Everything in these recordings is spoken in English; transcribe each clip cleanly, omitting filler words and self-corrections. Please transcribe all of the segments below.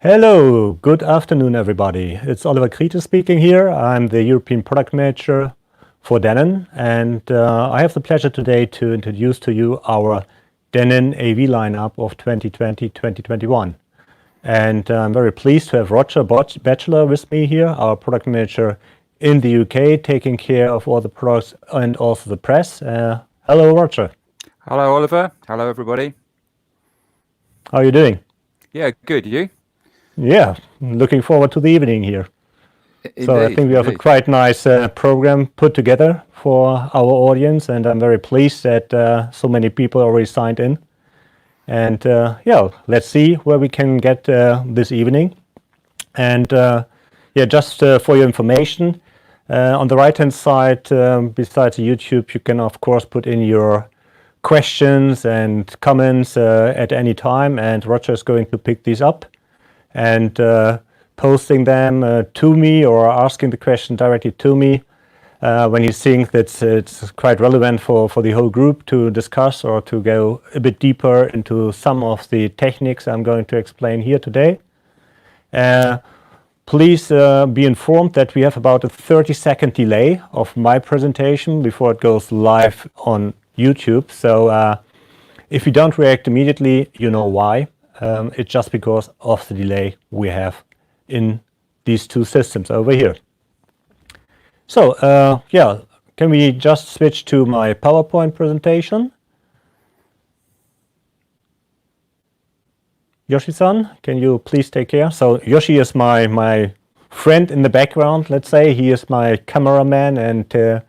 Hello, good afternoon everybody. It's Oliver Kriete speaking here. I'm the European Product Manager for Denon, and I have the pleasure today to introduce to you our Denon AV lineup of 2020-2021. And I'm very pleased to have Roger Batchelor with me here, our Product Manager in the UK, taking care of all the products and also the press. Hello, Roger. Hello, Oliver. Hello, everybody. How are you doing? Yeah, good. You? Yeah, looking forward to the evening here. Indeed, so I think we have a quite nice program put together for our audience, and I'm very pleased that so many people already signed in. And yeah, let's see where we can get this evening. And yeah, just for your information, on the right-hand side, besides YouTube, you can of course put in your questions and comments at any time, and Roger is going to pick these up and posting them to me, or asking the question directly to me when you think that it's quite relevant for the whole group to discuss or to go a bit deeper into some of the techniques I'm going to explain here today. Please be informed that we have about a 30-second delay of my presentation before it goes live on YouTube. So if you don't react immediately, you know why. It's just because of the delay we have in these two systems over here. So yeah, can we just switch to my PowerPoint presentation? Yoshi-san, can you please take care? So Yoshi is my friend in the background, let's say. He is my cameraman and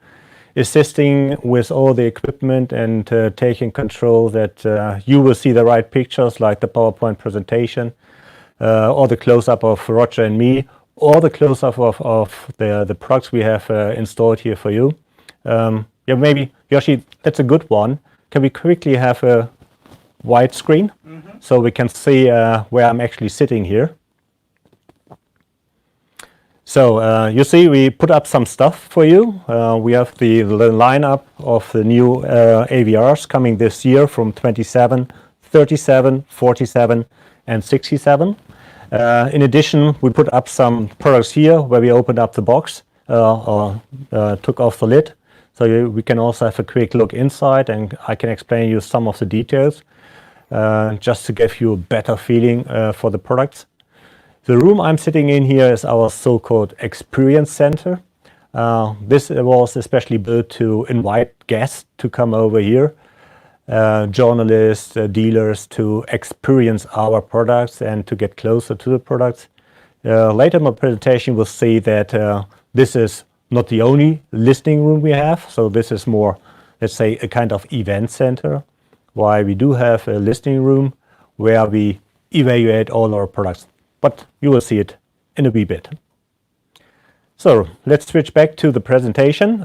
assisting with all the equipment and taking control that you will see the right pictures, like the PowerPoint presentation, or the close-up of Roger and me, or the close-up of the products we have installed here for you. Yeah, maybe, Yoshi, that's a good one. Can we quickly have a wide screen so we can see where I'm actually sitting here? So you see, we put up some stuff for you. We have the lineup of the new AVRs coming this year from 27, 37, 47, and 67. In addition, we put up some products here where we opened up the box or took off the lid. So we can also have a quick look inside, and I can explain you some of the details just to give you a better feeling for the products. The room I'm sitting in here is our so-called experience center. This was especially built to invite guests to come over here, journalists, dealers, to experience our products and to get closer to the products. Later in my presentation, we'll see that this is not the only listening room we have. So this is more, let's say, a kind of event center, why we do have a listening room where we evaluate all our products. But you will see it in a wee bit. So let's switch back to the presentation.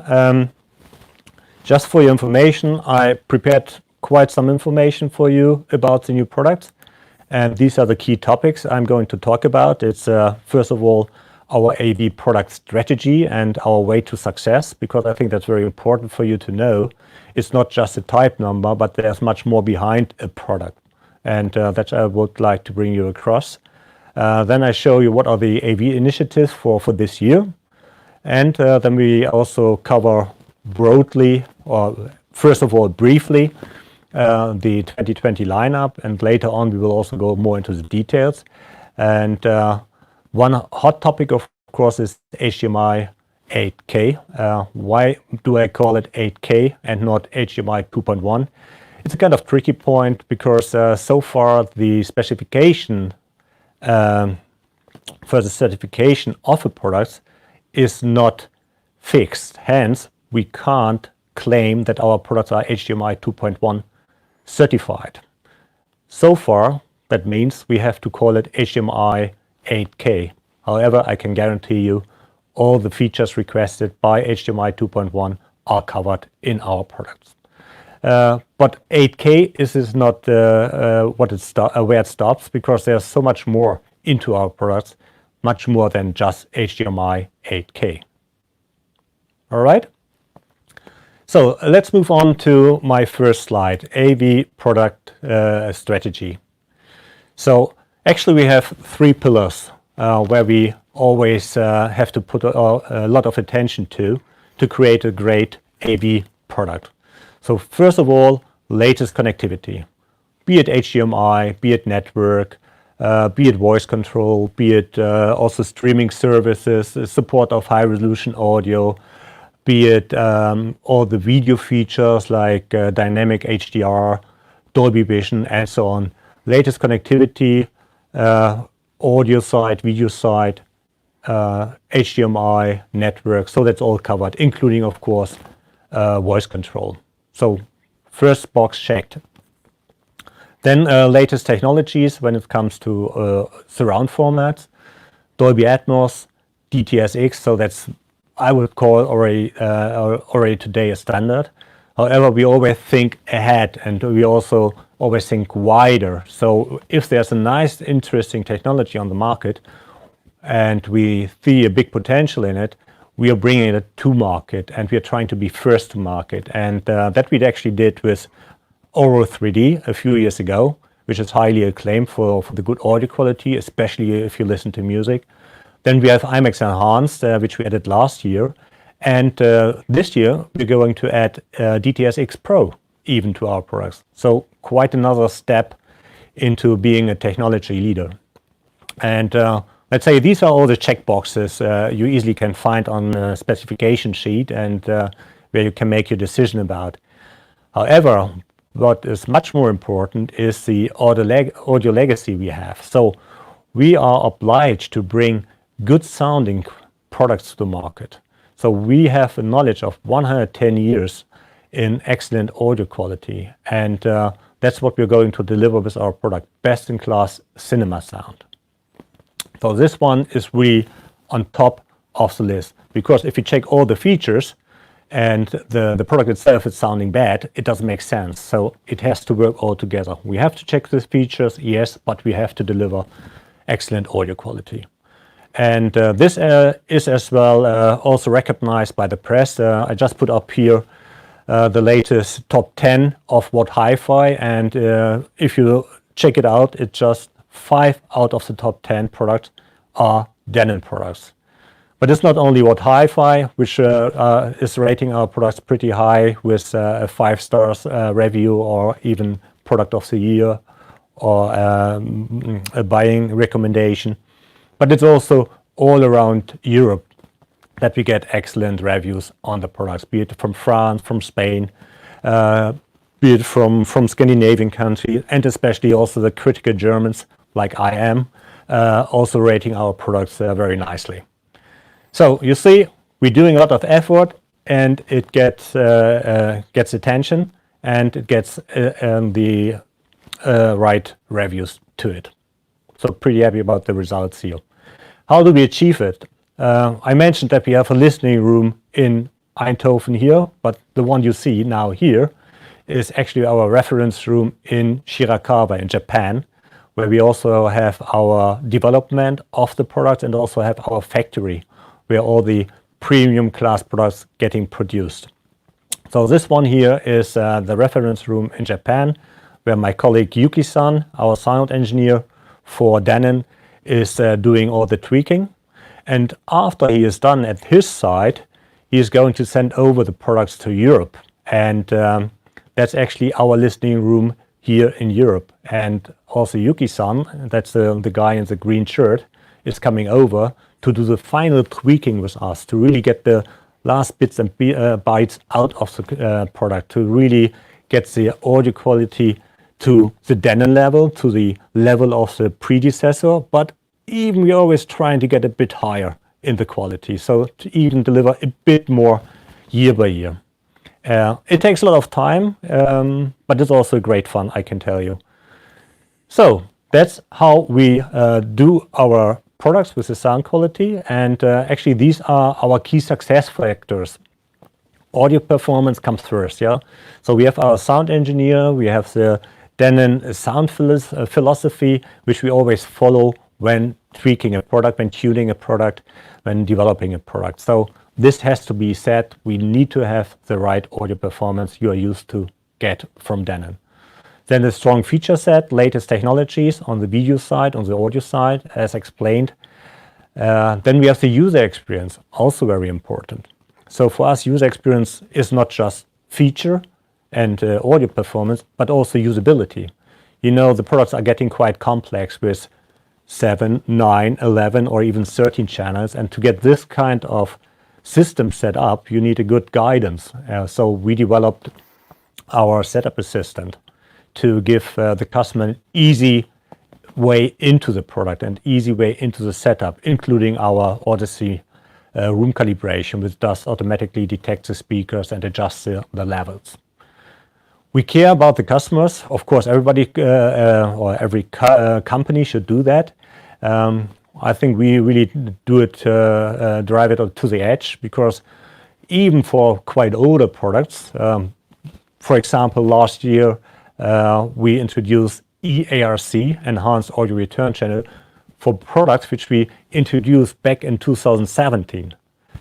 Just for your information, I prepared quite some information for you about the new products. And these are the key topics I'm going to talk about. It's first of all, our AV product strategy and our way to success, because I think that's very important for you to know. It's not just a type number, but there's much more behind a product. And that I would like to bring you across. Then I show you what are the AV initiatives for this year. And then we also cover broadly, or first of all, briefly, the 2020 lineup. And later on, we will also go more into the details. And one hot topic, of course, is HDMI 8K. Why do I call it 8K and not HDMI 2.1? It's a kind of tricky point because so far the specification for the certification of a product is not fixed. Hence, we can't claim that our products are HDMI 2.1 certified. So far, that means we have to call it HDMI 8K. However, I can guarantee you all the features requested by HDMI 2.1 are covered in our products. But 8K is not where it stops, because there's so much more into our products, much more than just HDMI 8K. All right? So let's move on to my first slide, AV product strategy. So actually we have 3 pillars where we always have to put a lot of attention to create a great AV product. So first of all, latest connectivity, be it HDMI, be it network, be it voice control, be it also streaming services, support of high resolution audio, be it all the video features like dynamic HDR, Dolby Vision, and so on. Latest connectivity, audio side, video side, HDMI, network, so that's all covered, including, of course, voice control. So first box checked. Then latest technologies when it comes to surround formats, Dolby Atmos, DTS:X, so that's, I would call already today a standard. However, we always think ahead, and we also always think wider. So if there's a nice, interesting technology on the market and we see a big potential in it, we are bringing it to market, and we are trying to be first to market. And that we actually did with Oro 3D a few years ago, which is highly acclaimed for the good audio quality, especially if you listen to music. Then we have IMAX Enhanced, which we added last year. And this year, we're going to add DTS:X Pro even to our products. So quite another step into being a technology leader. And let's say these are all the check boxes you easily can find on a specification sheet, and where you can make your decision about. However, what is much more important is the audio legacy we have. So we are obliged to bring good sounding products to the market. So we have a knowledge of 110 years in excellent audio quality, and that's what we're going to deliver with our product, best in class cinema sound. So this one is really on top of the list, because if you check all the features and the product itself is sounding bad, it doesn't make sense. So it has to work all together. We have to check the features, yes, but we have to deliver excellent audio quality. And this is as well also recognized by the press. I just put up here the latest top 10 of What Hi-Fi, and if you check it out, it's just 5 out of the top 10 products are Denon products. But it's not only What Hi-Fi, which is rating our products pretty high with a 5 stars review, or even product of the year, or a buying recommendation. But it's also all around Europe that we get excellent reviews on the products, be it from France, from Spain, be it from Scandinavian countries, and especially also the critical Germans, like I am, also rating our products very nicely. So you see, we're doing a lot of effort, and it gets attention, and it gets the right reviews to it. So pretty happy about the results here. How do we achieve it? I mentioned that we have a listening room in Eindhoven here, but the one you see now here is actually our reference room in Shirakawa in Japan, where we also have our development of the products and also have our factory where all the premium class products getting produced. So this one here is the reference room in Japan, where my colleague Yuki-san, our sound engineer for Denon, is doing all the tweaking. And after he is done at his side, he is going to send over the products to Europe. And that's actually our listening room here in Europe. And also Yuki-san, that's the guy in the green shirt, is coming over to do the final tweaking with us, to really get the last bits and bytes out of the product, to really get the audio quality to the Denon level, to the level of the predecessor, but even we're always trying to get a bit higher in the quality, so to even deliver a bit more year by year. It takes a lot of time, but it's also great fun, I can tell you. So that's how we do our products with the sound quality, and actually these are our key success factors. Audio performance comes first, yeah. So we have our sound engineer, we have the Denon sound philosophy, which we always follow when tweaking a product, when tuning a product, when developing a product. So this has to be set. We need to have the right audio performance you are used to get from Denon. Then a strong feature set, latest technologies on the video side, on the audio side, as explained. Then we have the user experience, also very important. So for us, user experience is not just feature and audio performance, but also usability. You know, the products are getting quite complex with 7, 9, 11, or even 13 channels. And to get this kind of system set up, you need a good guidance. So we developed our setup assistant to give the customer an easy way into the product and easy way into the setup, including our Odyssey room calibration, which does automatically detect the speakers and adjust the levels. We care about the customers. Of course, everybody or every company should do that. I think we really do it, drive it to the edge, because even for quite older products, for example, last year we introduced EARC, Enhanced Audio Return Channel, for products which we introduced back in 2017.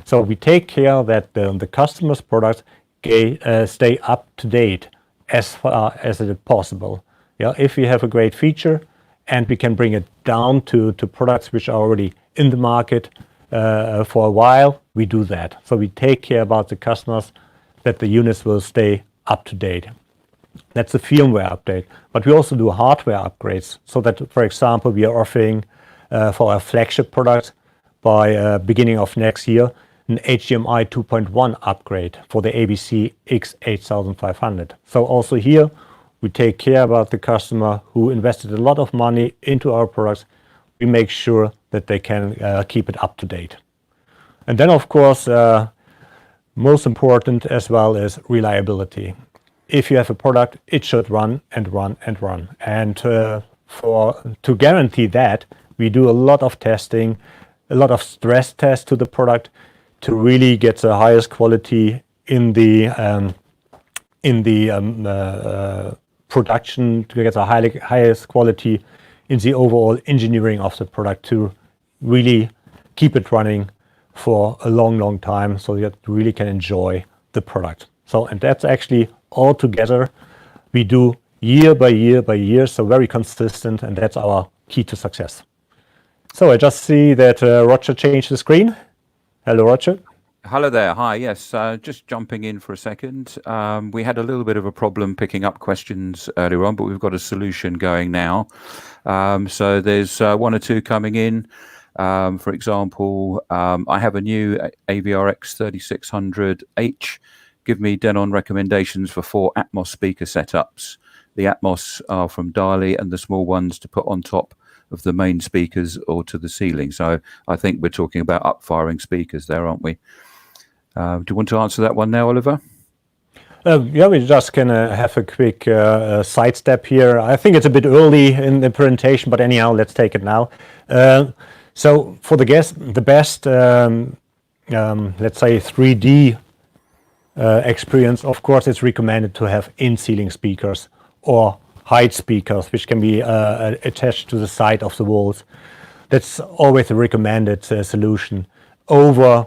So we take care that the customer's products stay up to date as far as it is possible. Yeah, if we have a great feature and we can bring it down to products which are already in the market for a while, we do that. So we take care about the customers that the units will stay up to date. That's a firmware update. But we also do hardware upgrades, so that, for example, we are offering for our flagship product by beginning of next year an HDMI 2.1 upgrade for the ABC X8500. So also here we take care about the customer who invested a lot of money into our products. We make sure that they can keep it up to date. And then, of course, most important as well is reliability. If you have a product, it should run and run and run. And to guarantee that, we do a lot of testing, a lot of stress tests to the product to really get the highest quality in the production, to get the highest quality in the overall engineering of the product, to really keep it running for a long, long time, so that you really can enjoy the product. So, and that's actually all together we do year by year by year, so very consistent, and that's our key to success. So I just see that Roger changed the screen. Hello, Roger. Hello there. Hi. Yes, just jumping in for a second. We had a little bit of a problem picking up questions earlier on, but we've got a solution going now. So there's one or two coming in. For example, I have a new AVR X3600H. Give me Denon recommendations for 4 Atmos speaker setups. The Atmos are from Dali, and the small ones to put on top of the main speakers or to the ceiling. So I think we're talking about up-firing speakers there, aren't we? Do you want to answer that one now, Oliver? Yeah, we just can have a quick sidestep here. I think it's a bit early in the presentation, but anyhow, let's take it now. So for the best, let's say 3D experience, of course, it's recommended to have in-ceiling speakers or height speakers, which can be attached to the side of the walls. That's always a recommended solution over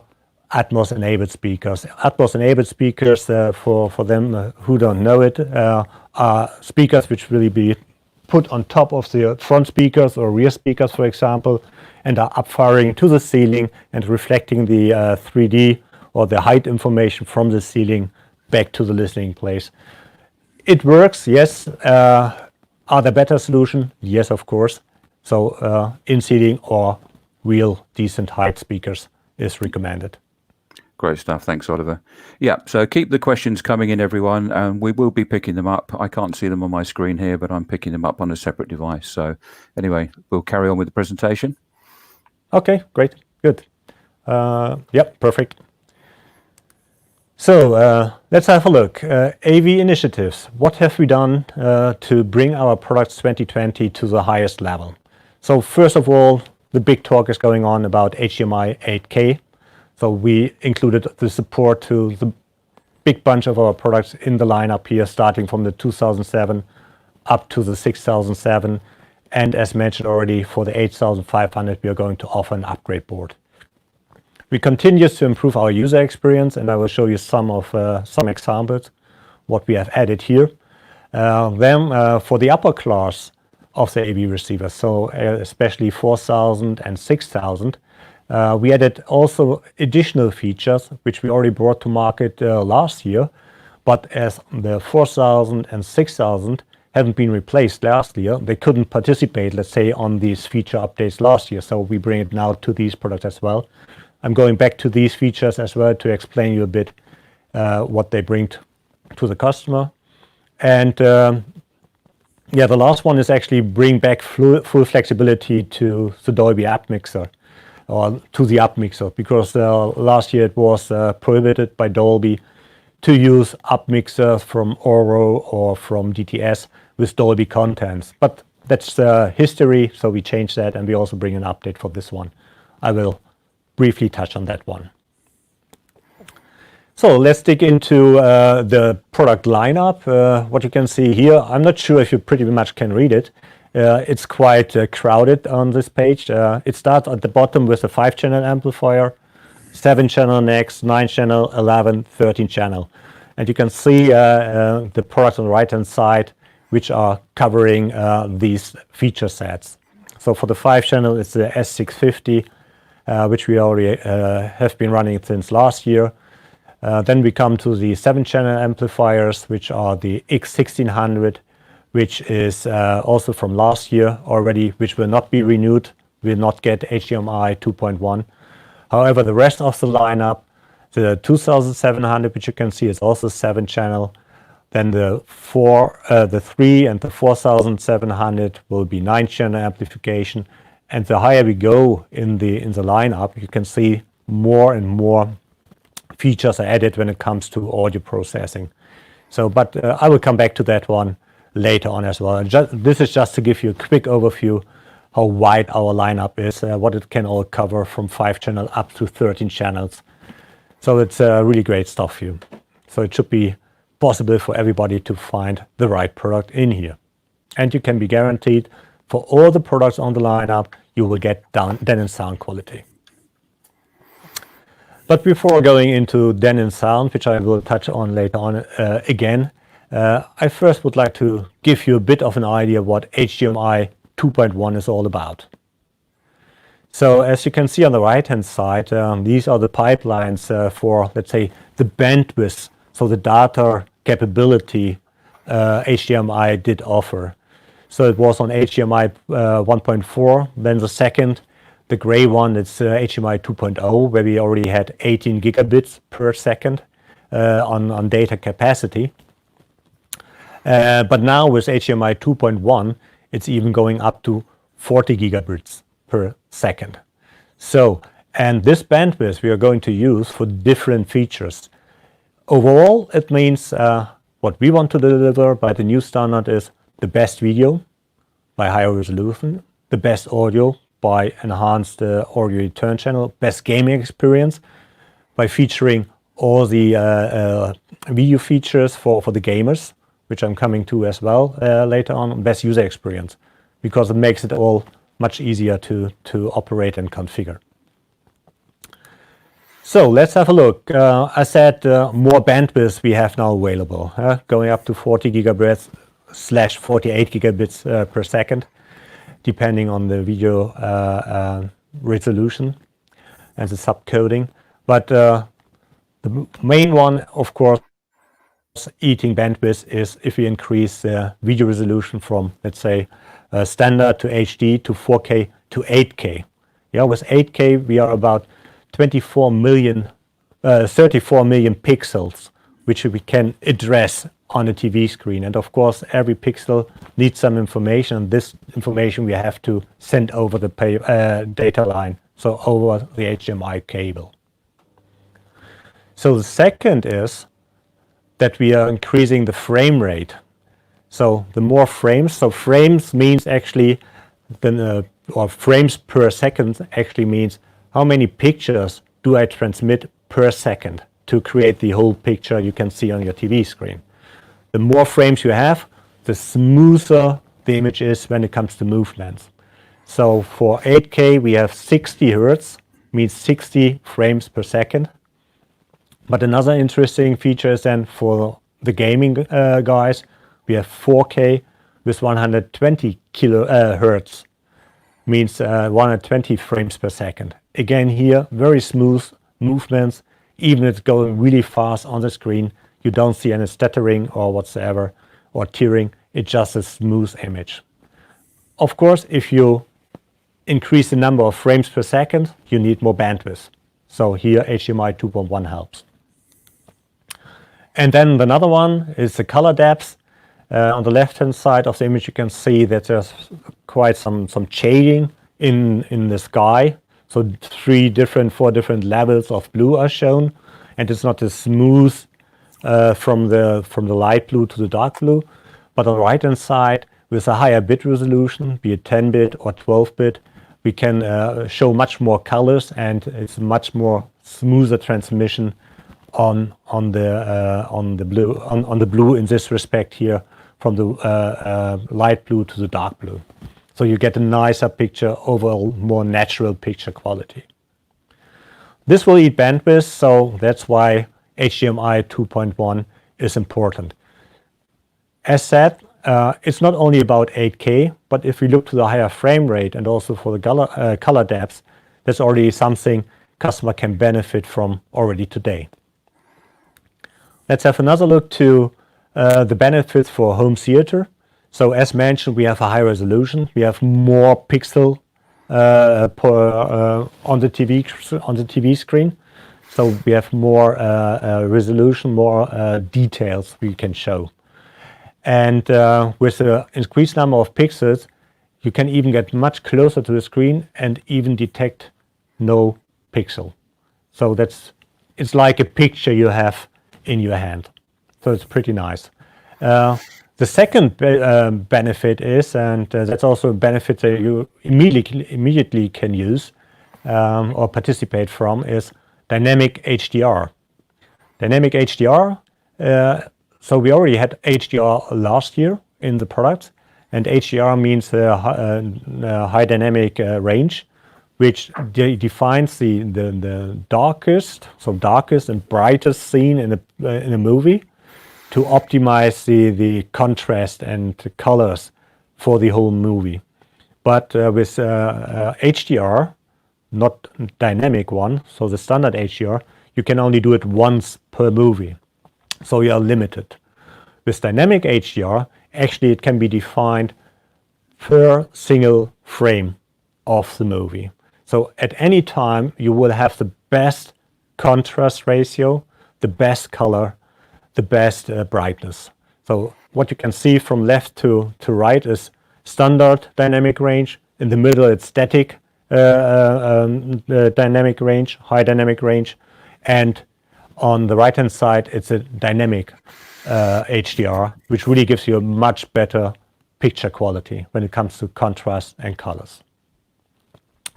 Atmos-enabled speakers. Atmos-enabled speakers, for them who don't know it, are speakers which will be put on top of the front speakers or rear speakers, for example, and are up-firing to the ceiling and reflecting the 3D or the height information from the ceiling back to the listening place. It works, yes. Are there better solutions? Yes, of course. So in-ceiling or real decent height speakers is recommended. Great stuff. Thanks, Oliver. Yeah, so keep the questions coming in, everyone. We will be picking them up. I can't see them on my screen here, but I'm picking them up on a separate device. So anyway, we'll carry on with the presentation. Okay, great. Good. Yep, perfect. So let's have a look. AV initiatives. What have we done to bring our products 2020 to the highest level? So first of all, the big talk is going on about HDMI 8K. So we included the support to the big bunch of our products in the lineup here, starting from the 2007 up to the 6007. And as mentioned already, for the 8500, we are going to offer an upgrade board. We continue to improve our user experience, and I will show you some examples, what we have added here. Then for the upper class of the AV receivers, so especially 4000 and 6000, we added also additional features, which we already brought to market last year. But as the 4000 and 6000 haven't been replaced last year, they couldn't participate, let's say, on these feature updates last year. So we bring it now to these products as well. I'm going back to these features as well to explain you a bit what they bring to the customer. And yeah, the last one is actually bring back full flexibility to the Dolby App Mixer, or to the App Mixer, because last year it was prohibited by Dolby to use App Mixers from Oro or from DTS with Dolby contents. But that's history, so we changed that, and we also bring an update for this one. I will briefly touch on that one. So let's dig into the product lineup. What you can see here, I'm not sure if you pretty much can read it. It's quite crowded on this page. It starts at the bottom with a 5-channel amplifier, 7-channel next, 9-channel, 11, 13-channel. And you can see the products on the right-hand side, which are covering these feature sets. So for the 5-channel, it's the S650, which we already have been running since last year. Then we come to the 7-channel amplifiers, which are the X1600, which is also from last year already, which will not be renewed, will not get HDMI 2.1. However, the rest of the lineup, the 2700, which you can see is also 7-channel. Then the 3 and the 4700 will be 9-channel amplification. And the higher we go in the lineup, you can see more and more features are added when it comes to audio processing. So, but I will come back to that one later on as well. And this is just to give you a quick overview how wide our lineup is, what it can all cover from 5-channel up to 13 channels. So it's really great stuff here. So it should be possible for everybody to find the right product in here. And you can be guaranteed for all the products on the lineup, you will get Denon sound quality. But before going into Denon sound, which I will touch on later on again, I first would like to give you a bit of an idea what HDMI 2.1 is all about. So as you can see on the right-hand side, these are the pipelines for, let's say, the bandwidth, so the data capability HDMI did offer. So it was on HDMI 1.4, then the second, the gray one, it's HDMI 2.0, where we already had 18 gigabits per second on data capacity. But now with HDMI 2.1, it's even going up to 40 gigabits per second. So, and this bandwidth we are going to use for different features. Overall, it means what we want to deliver by the new standard is the best video by higher resolution, the best audio by enhanced audio return channel, best gaming experience by featuring all the video features for the gamers, which I'm coming to as well later on, best user experience, because it makes it all much easier to operate and configure. So let's have a look. I said more bandwidth we have now available, going up to 40 gigabits / 48 gigabits per second, depending on the video resolution and the subcoding. But the main one, of course, eating bandwidth is if we increase the video resolution from, let's say, standard to HD to 4K to 8K. Yeah, with 8K we are about 34 million pixels, which we can address on a TV screen. And of course, every pixel needs some information. This information we have to send over the data line, so over the HDMI cable. So the second is that we are increasing the frame rate. So the more frames, so frames means actually, or frames per second actually means how many pictures do I transmit per second to create the whole picture you can see on your TV screen. The more frames you have, the smoother the image is when it comes to movements. So for 8K we have 60 Hertz, means 60 frames per second. But another interesting feature is then for the gaming guys, we have 4K with 120 Hertz, means 120 frames per second. Again here, very smooth movements, even if it's going really fast on the screen, you don't see any stuttering or whatsoever, or tearing, it's just a smooth image. Of course, if you increase the number of frames per second, you need more bandwidth. So here HDMI 2.1 helps. And then another one is the color depth. On the left-hand side of the image, you can see that there's quite some shading in the sky. So 4 different levels of blue are shown, and it's not as smooth from the light blue to the dark blue. But on the right-hand side, with a higher bit resolution, be it 10-bit or 12-bit, we can show much more colors, and it's a much more smoother transmission on the blue in this respect here, from the light blue to the dark blue. So you get a nicer picture, overall more natural picture quality. This will eat bandwidth, so that's why HDMI 2.1 is important. As said, it's not only about 8K, but if we look to the higher frame rate and also for the color depth, that's already something customer can benefit from already today. Let's have another look to the benefits for home theater. So as mentioned, we have a high resolution. We have more pixel on the TV screen. So we have more resolution, more details we can show. And with the increased number of pixels, you can even get much closer to the screen and even detect no pixel. So it's like a picture you have in your hand. So it's pretty nice. The second benefit is, and that's also a benefit that you immediately can use or participate from, is dynamic HDR. Dynamic HDR, so we already had HDR last year in the product, and HDR means high dynamic range, which defines the darkest and brightest scene in a movie, to optimize the contrast and the colors for the whole movie. But with HDR, not dynamic one, so the standard HDR, you can only do it once per movie. So you are limited. With dynamic HDR, actually it can be defined per single frame of the movie. So at any time you will have the best contrast ratio, the best color, the best brightness. So what you can see from left to right is standard dynamic range. In the middle it's static dynamic range, high dynamic range, and on the right hand side it's a dynamic HDR, which really gives you a much better picture quality when it comes to contrast and colors.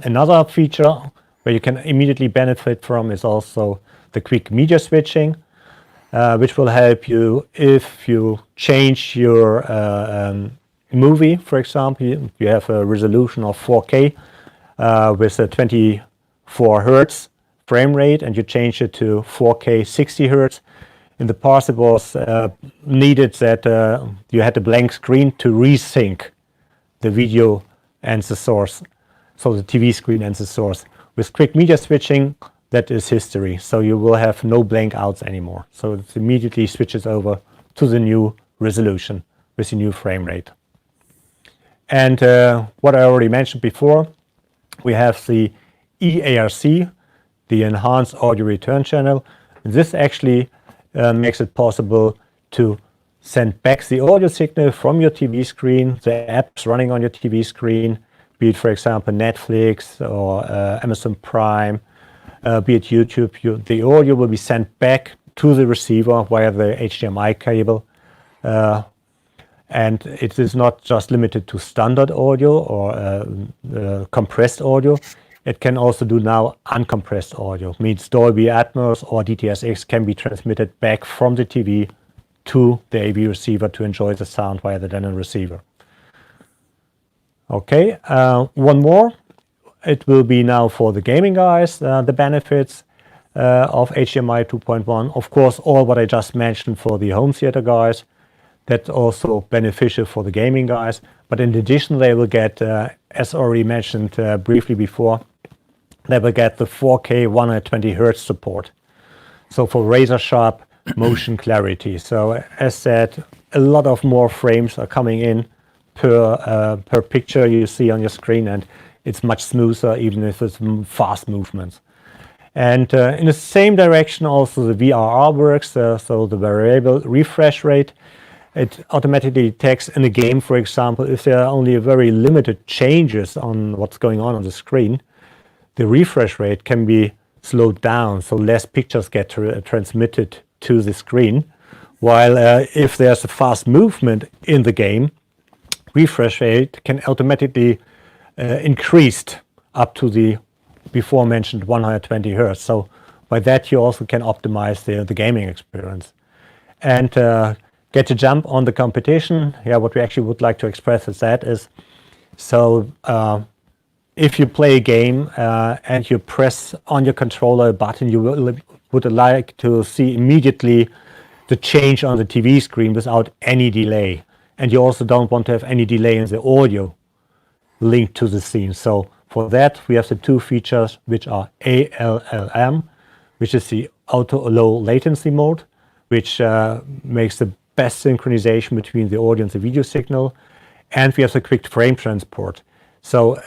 Another feature where you can immediately benefit from is also the quick media switching, which will help you if you change your movie. For example, you have a resolution of 4K with a 24 Hertz frame rate, and you change it to 4K 60 Hertz. In the past, it was needed that you had a blank screen to resync the video and the source, so the TV screen and the source. With quick media switching, that is history. So you will have no blank outs anymore. So it immediately switches over to the new resolution with the new frame rate. And what I already mentioned before, we have the EARC, the Enhanced Audio Return Channel. This actually makes it possible to send back the audio signal from your TV screen, the apps running on your TV screen, be it, for example, Netflix or Amazon Prime, be it YouTube, the audio will be sent back to the receiver via the HDMI cable. And it is not just limited to standard audio or compressed audio. It can also do now uncompressed audio. Means Dolby Atmos or DTS:X can be transmitted back from the TV to the AV receiver to enjoy the sound via the Denon receiver. Okay, one more. It will be now for the gaming guys, the benefits of HDMI 2.1. Of course, all what I just mentioned for the home theater guys, that's also beneficial for the gaming guys. But in addition, they will get, as already mentioned briefly before, they will get the 4K 120 Hertz support. So for razor sharp motion clarity. So as said, a lot of more frames are coming in per picture you see on your screen, and it's much smoother even if it's fast movements. And in the same direction also the VRR works, so the variable refresh rate. It automatically detects in a game, for example, if there are only very limited changes on what's going on the screen, the refresh rate can be slowed down, so less pictures get transmitted to the screen. While if there's a fast movement in the game, refresh rate can automatically increased up to the before mentioned 120 Hertz. So by that you also can optimize the gaming experience. And get to jump on the competition. Yeah, what we actually would like to express is that is, so if you play a game and you press on your controller a button, you would like to see immediately the change on the TV screen without any delay. And you also don't want to have any delay in the audio linked to the scene. So for that, we have the two features, which are ALLM, which is the auto low latency mode, which makes the best synchronization between the audio and the video signal. And we have the quick frame transport. So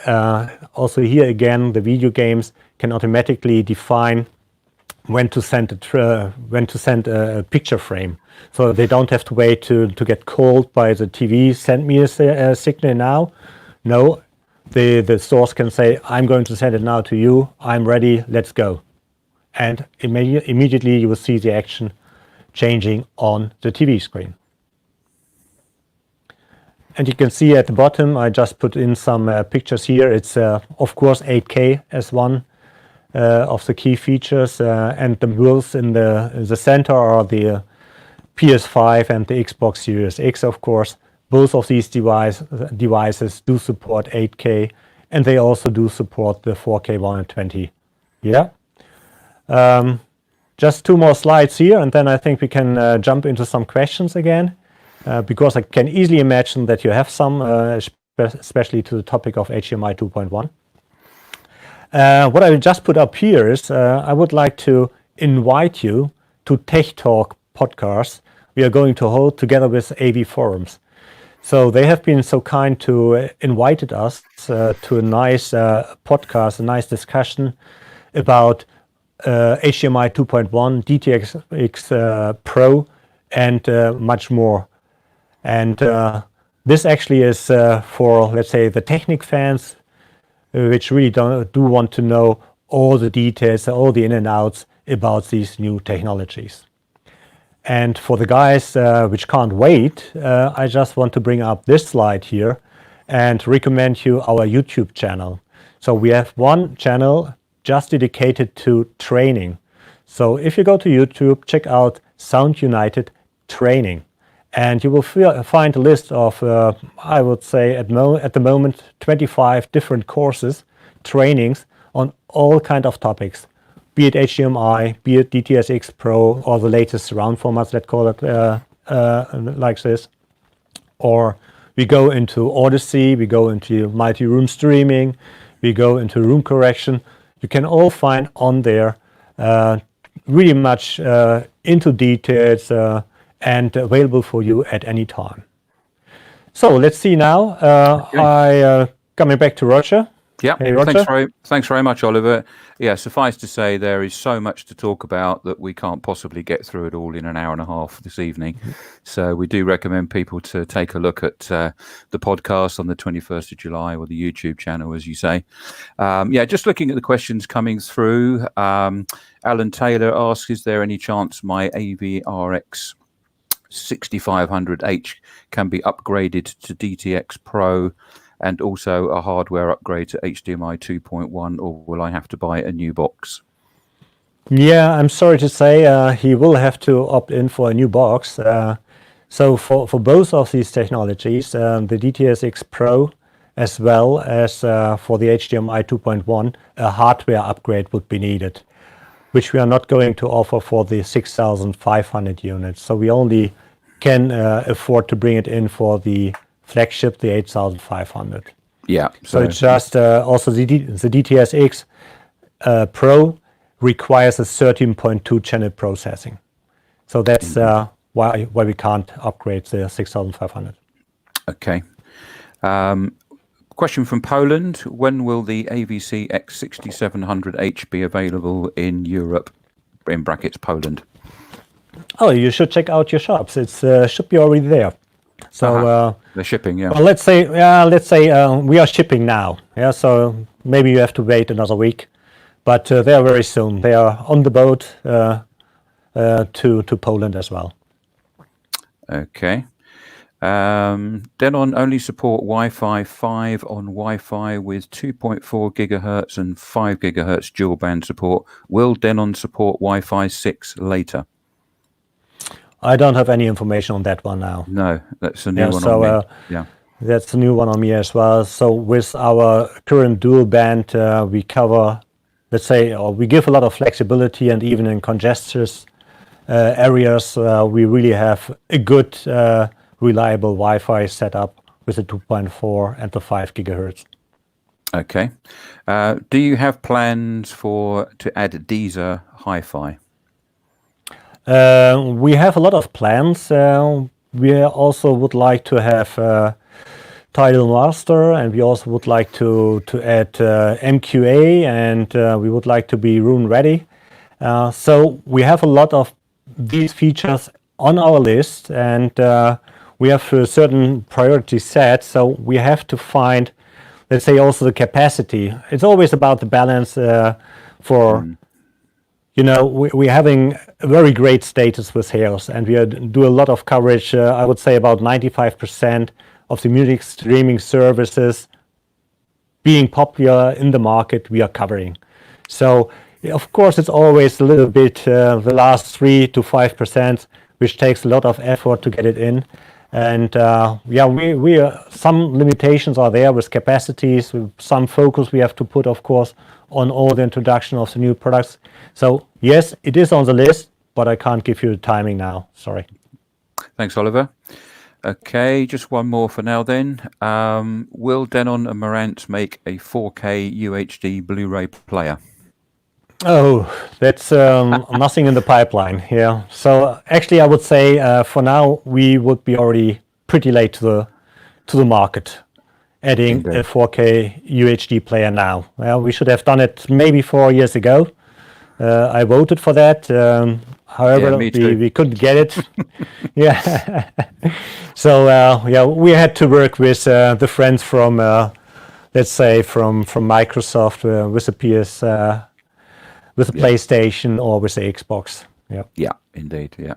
also here again, the video games can automatically define when to send a picture frame. So they don't have to wait to get called by the TV, send me a signal now. No, the source can say, I'm going to send it now to you, I'm ready, let's go. And immediately you will see the action changing on the TV screen. And you can see at the bottom, I just put in some pictures here. It's of course 8K as one of the key features, and the wheels in the center are the PS5 and the Xbox Series X, of course. Both of these devices do support 8K, and they also do support the 4K 120. Yeah. Just two more slides here, and then I think we can jump into some questions again, because I can easily imagine that you have some, especially to the topic of HDMI 2.1. What I just put up here is I would like to invite you to Tech Talk podcast we are going to hold together with AV Forums. So they have been so kind to invited us to a nice podcast, a nice discussion about HDMI 2.1, DTS:X Pro, and much more. And this actually is for, let's say, the Technic fans, which really do want to know all the details, all the in and outs about these new technologies. And for the guys which can't wait, I just want to bring up this slide here and recommend you our YouTube channel. So we have one channel just dedicated to training. So if you go to YouTube, check out Sound United Training, and you will find a list of, I would say at the moment, 25 different courses, trainings on all kind of topics, be it HDMI, be it DTS:X Pro, or the latest surround formats, let's call it like this. Or we go into Odyssey, we go into multi-room streaming, we go into room correction. You can all find on there really much into details and available for you at any time. So let's see now. Coming back to Roger. Yeah, Hey, Roger? thanks very much, Oliver. Yeah, suffice to say, there is so much to talk about that we can't possibly get through it all in an hour and a half this evening. So we do recommend people to take a look at the podcast on the 21st of July or the YouTube channel, as you say. Yeah, just looking at the questions coming through. Alan Taylor asks, is there any chance my AVRX 6500H can be upgraded to DTX Pro and also a hardware upgrade to HDMI 2.1, or will I have to buy a new box? Yeah, I'm sorry to say he will have to opt in for a new box. So for both of these technologies, the DTSX Pro as well as for the HDMI 2.1, a hardware upgrade would be needed, which we are not going to offer for the 6,500 units. So we only can afford to bring it in for the flagship, the 8,500. Yeah. So it's just also the DTSX Pro requires a 13.2 channel processing. So that's why we can't upgrade the 6,500. Okay. Question from Poland. When will the AVC X6700H be available in Europe, in brackets Poland? Oh, you should check out your shops. It should be already there. So they're shipping, yeah. Well, let's say we are shipping now. Yeah, so maybe you have to wait another week, but they are very soon. They are on the boat to Poland as well. Okay. Denon only support Wi-Fi 5 on Wi-Fi with 2.4 gigahertz and 5 gigahertz dual band support. Will Denon support Wi-Fi 6 later? I don't have any information on that one now. No, that's a new one on me. Yeah, that's a new one on me as well. So with our current dual band, we cover, let's say, or we give a lot of flexibility, and even in congested areas, we really have a good, reliable Wi-Fi setup with the 2.4 and the 5 gigahertz. Okay. Do you have plans to add Deezer Hi-Fi? We have a lot of plans. We also would like to have Tidal Master, and we also would like to add MQA, and we would like to be room ready. So we have a lot of these features on our list, and we have a certain priority set. So we have to find, let's say, also the capacity. It's always about the balance for. You know, we're having a very great status with sales, and we do a lot of coverage. I would say about 95% of the music streaming services being popular in the market, we are covering. So, of course, it's always a little bit the last 3 to 5%, which takes a lot of effort to get it in. And yeah, we some limitations are there with capacities, with some focus we have to put, of course, on all the introduction of the new products. So yes, it is on the list, but I can't give you the timing now. Sorry. Thanks, Oliver. Okay, just one more for now then. Will Denon and Marantz make a 4K UHD Blu-ray player? Oh, that's nothing in the pipeline here. So actually, I would say for now we would be already pretty late to the market, adding a 4K UHD player now. Well, we should have done it maybe 4 years ago. I voted for that. However, we couldn't get it. Yeah. So yeah, we had to work with the friends from, let's say, from Microsoft with the PS. With the PlayStation or with the Xbox. Yeah. Yeah, indeed. Yeah.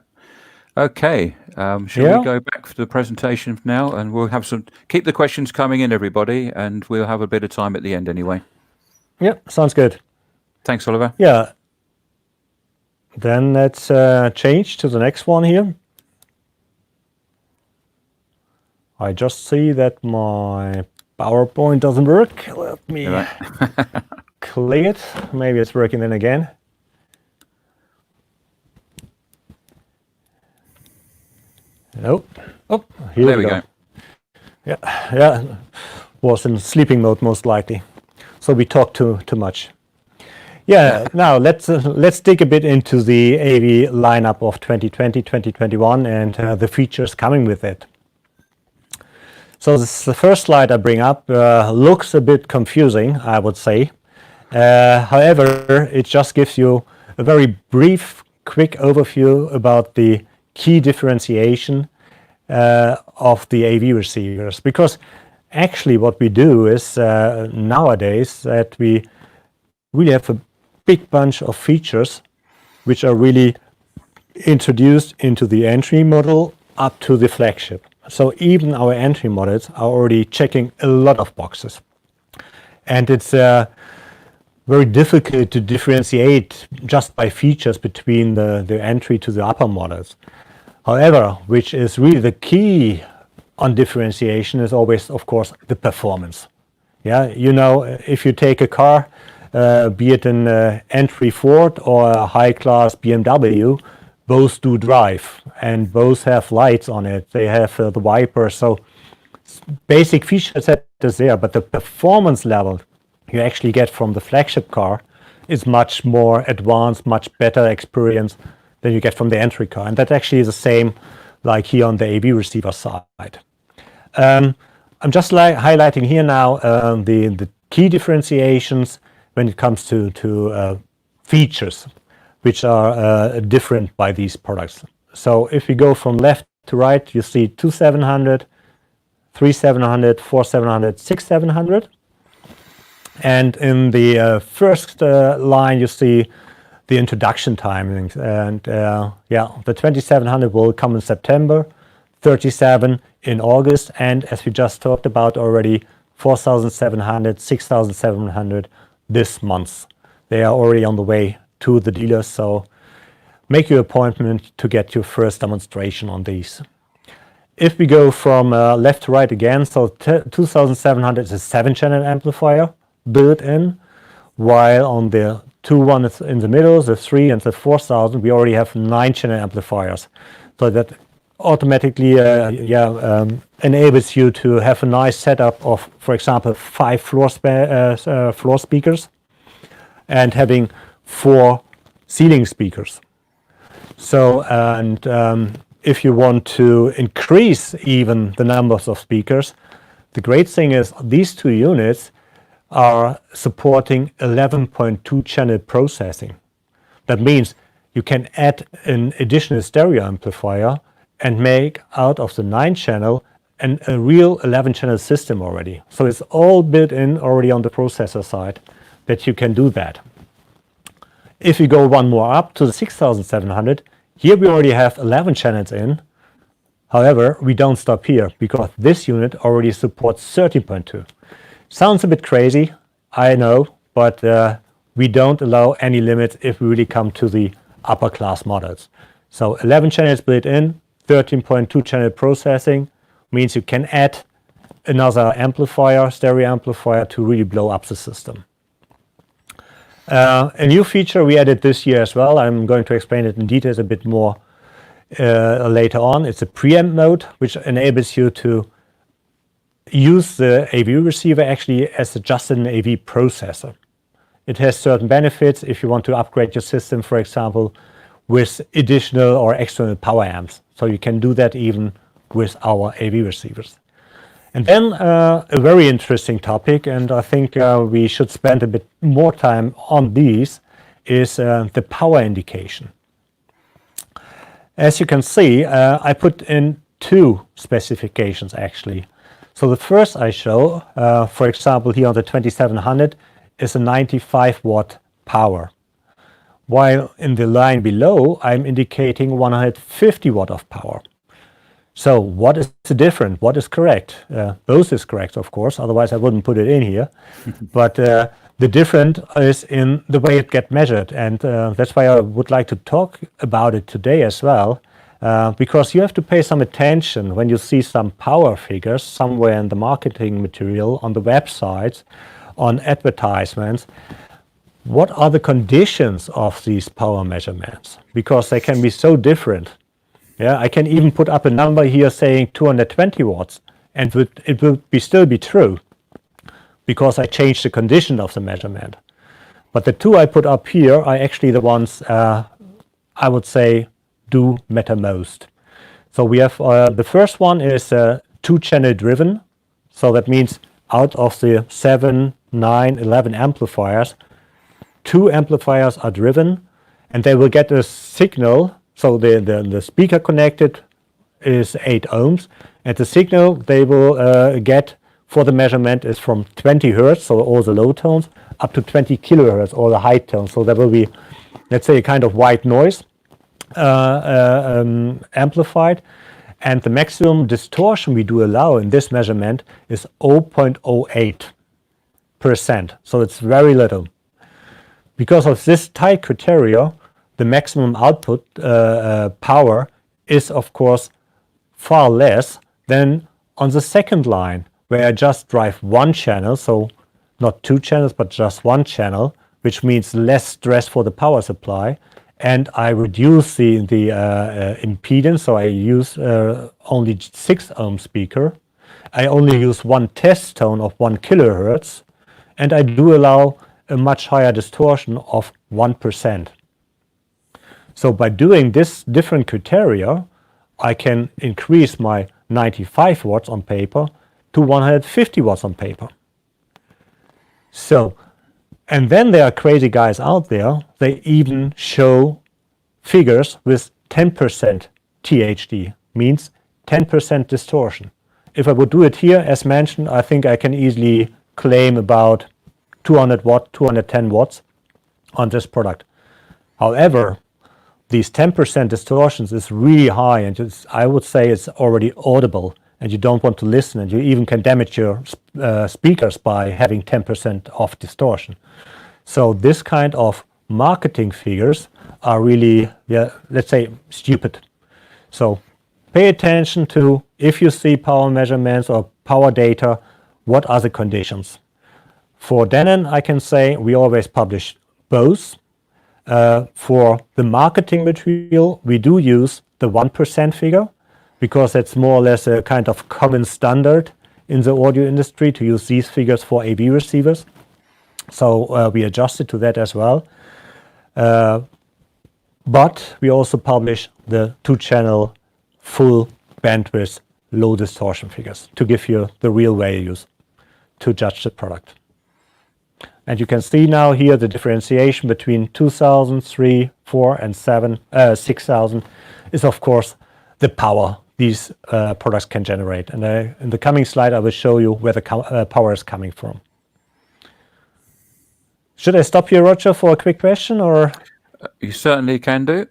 Okay. Shall we go back for the presentation now, and we'll have keep the questions coming in, everybody, and we'll have a bit of time at the end anyway. Yeah, sounds good. Thanks, Oliver. Yeah. Then let's change to the next one here. I just see that my PowerPoint doesn't work. Let me click it. Maybe it's working then again. Nope. Oh, here we go. Yeah, was in sleeping mode most likely. So we talked too much. Yeah. Now let's dig a bit into the AV lineup of 2020, 2021, and the features coming with it. So this, the first slide I bring up looks a bit confusing, I would say. However, it just gives you a very brief, quick overview about the key differentiation of the AV receivers. Because actually what we do is nowadays that we really have a big bunch of features which are really introduced into the entry model up to the flagship. So even our entry models are already checking a lot of boxes. And it's very difficult to differentiate just by features between the entry to the upper models. However, which is really the key on differentiation is always, of course, the performance. Yeah, you know, if you take a car, be it an entry Ford or a high-class BMW, both do drive and both have lights on it. They have the wipers, so basic feature set is there, but the performance level you actually get from the flagship car is much more advanced, much better experience than you get from the entry car. And that actually is the same like here on the AV receiver side. I'm just highlighting here now the key differentiations when it comes to features which are different by these products. So if we go from left to right, you see 2700, 3700, 4700, 6700. And in the first line, you see the introduction timings. And yeah, the 2700 will come in September, 37 in August, and as we just talked about already, 4700, 6700 this month. They are already on the way to the dealers, so make your appointment to get your first demonstration on these. If we go from left to right again, so 2700 is a 7-channel amplifier built in, while on the 21 in the middle, the 3 and the 4000, we already have 9-channel amplifiers. So that automatically enables you to have a nice setup of, for example, 5 floor speakers and having 4 ceiling speakers. So, and if you want to increase even the numbers of speakers, the great thing is these 2 units are supporting 11.2 channel processing. That means you can add an additional stereo amplifier and make out of the 9-channel a real 11-channel system already. So it's all built in already on the processor side that you can do that. If you go one more up to the 6700, here we already have 11 channels in. However, we don't stop here because this unit already supports 13.2. Sounds a bit crazy, I know, but we don't allow any limits if we really come to the upper class models. So 11 channels built in, 13.2 channel processing means you can add another amplifier, stereo amplifier, to really blow up the system. A new feature we added this year as well, I'm going to explain it in details a bit more later on. It's a preamp mode, which enables you to use the AV receiver actually as just an AV processor. It has certain benefits if you want to upgrade your system, for example, with additional or external power amps. So you can do that even with our AV receivers. And then a very interesting topic, and I think we should spend a bit more time on these, is the power indication. As you can see, I put in 2 specifications actually. So the first I show, for example, here on the 2700, is a 95 watt power. While in the line below, I'm indicating 150 watt of power. So what is the difference? What is correct? Both is correct, of course, otherwise I wouldn't put it in here. But the difference is in the way it gets measured. And that's why I would like to talk about it today as well. Because you have to pay some attention when you see some power figures somewhere in the marketing material, on the websites, on advertisements. What are the conditions of these power measurements? Because they can be so different. Yeah, I can even put up a number here saying 220 watts, and it will still be true because I changed the condition of the measurement. But the 2 I put up here are actually the ones I would say do matter most. So we have the first one is 2-channel driven So that means out of the 7, 9, 11 amplifiers, 2 amplifiers are driven, and they will get a signal. So the speaker connected is 8 ohms, and the signal they will get for the measurement is from 20 hertz, so all the low tones, up to 20 kilohertz, all the high tones. So there will be, let's say, a kind of white noise amplified, and the maximum distortion we do allow in this measurement is 0.08%. So it's very little. Because of this tight criteria, the maximum output power is, of course, far less than on the second line, where I just drive one channel, so not 2 channels, but just one channel, which means less stress for the power supply, and I reduce the impedance, so I use only 6 ohm speaker. I only use one test tone of 1 kilohertz, and I do allow a much higher distortion of 1%. So by doing this different criteria, I can increase my 95 watts on paper to 150 watts on paper. So, and then there are crazy guys out there, they even show figures with 10% THD, means 10% distortion. If I would do it here, as mentioned, I think I can easily claim about 200 watt, 210 watts on this product. However, these 10% distortions is really high, and I would say it's already audible, and you don't want to listen, and you even can damage your speakers by having 10% of distortion. So this kind of marketing figures are really, let's say, stupid. So pay attention to, if you see power measurements or power data, what are the conditions? For Denon, I can say we always publish both. For the marketing material, we do use the 1% figure, because that's more or less a kind of common standard in the audio industry to use these figures for AV receivers. So we adjusted to that as well. But we also publish the 2-channel full bandwidth low distortion figures to give you the real values to judge the product. And you can see now here the differentiation between 2000, 3, 4, and 6,000 is, of course, the power these products can generate. And in the coming slide, I will show you where the power is coming from. Should I stop here, Roger, for a quick question, or? You certainly can do.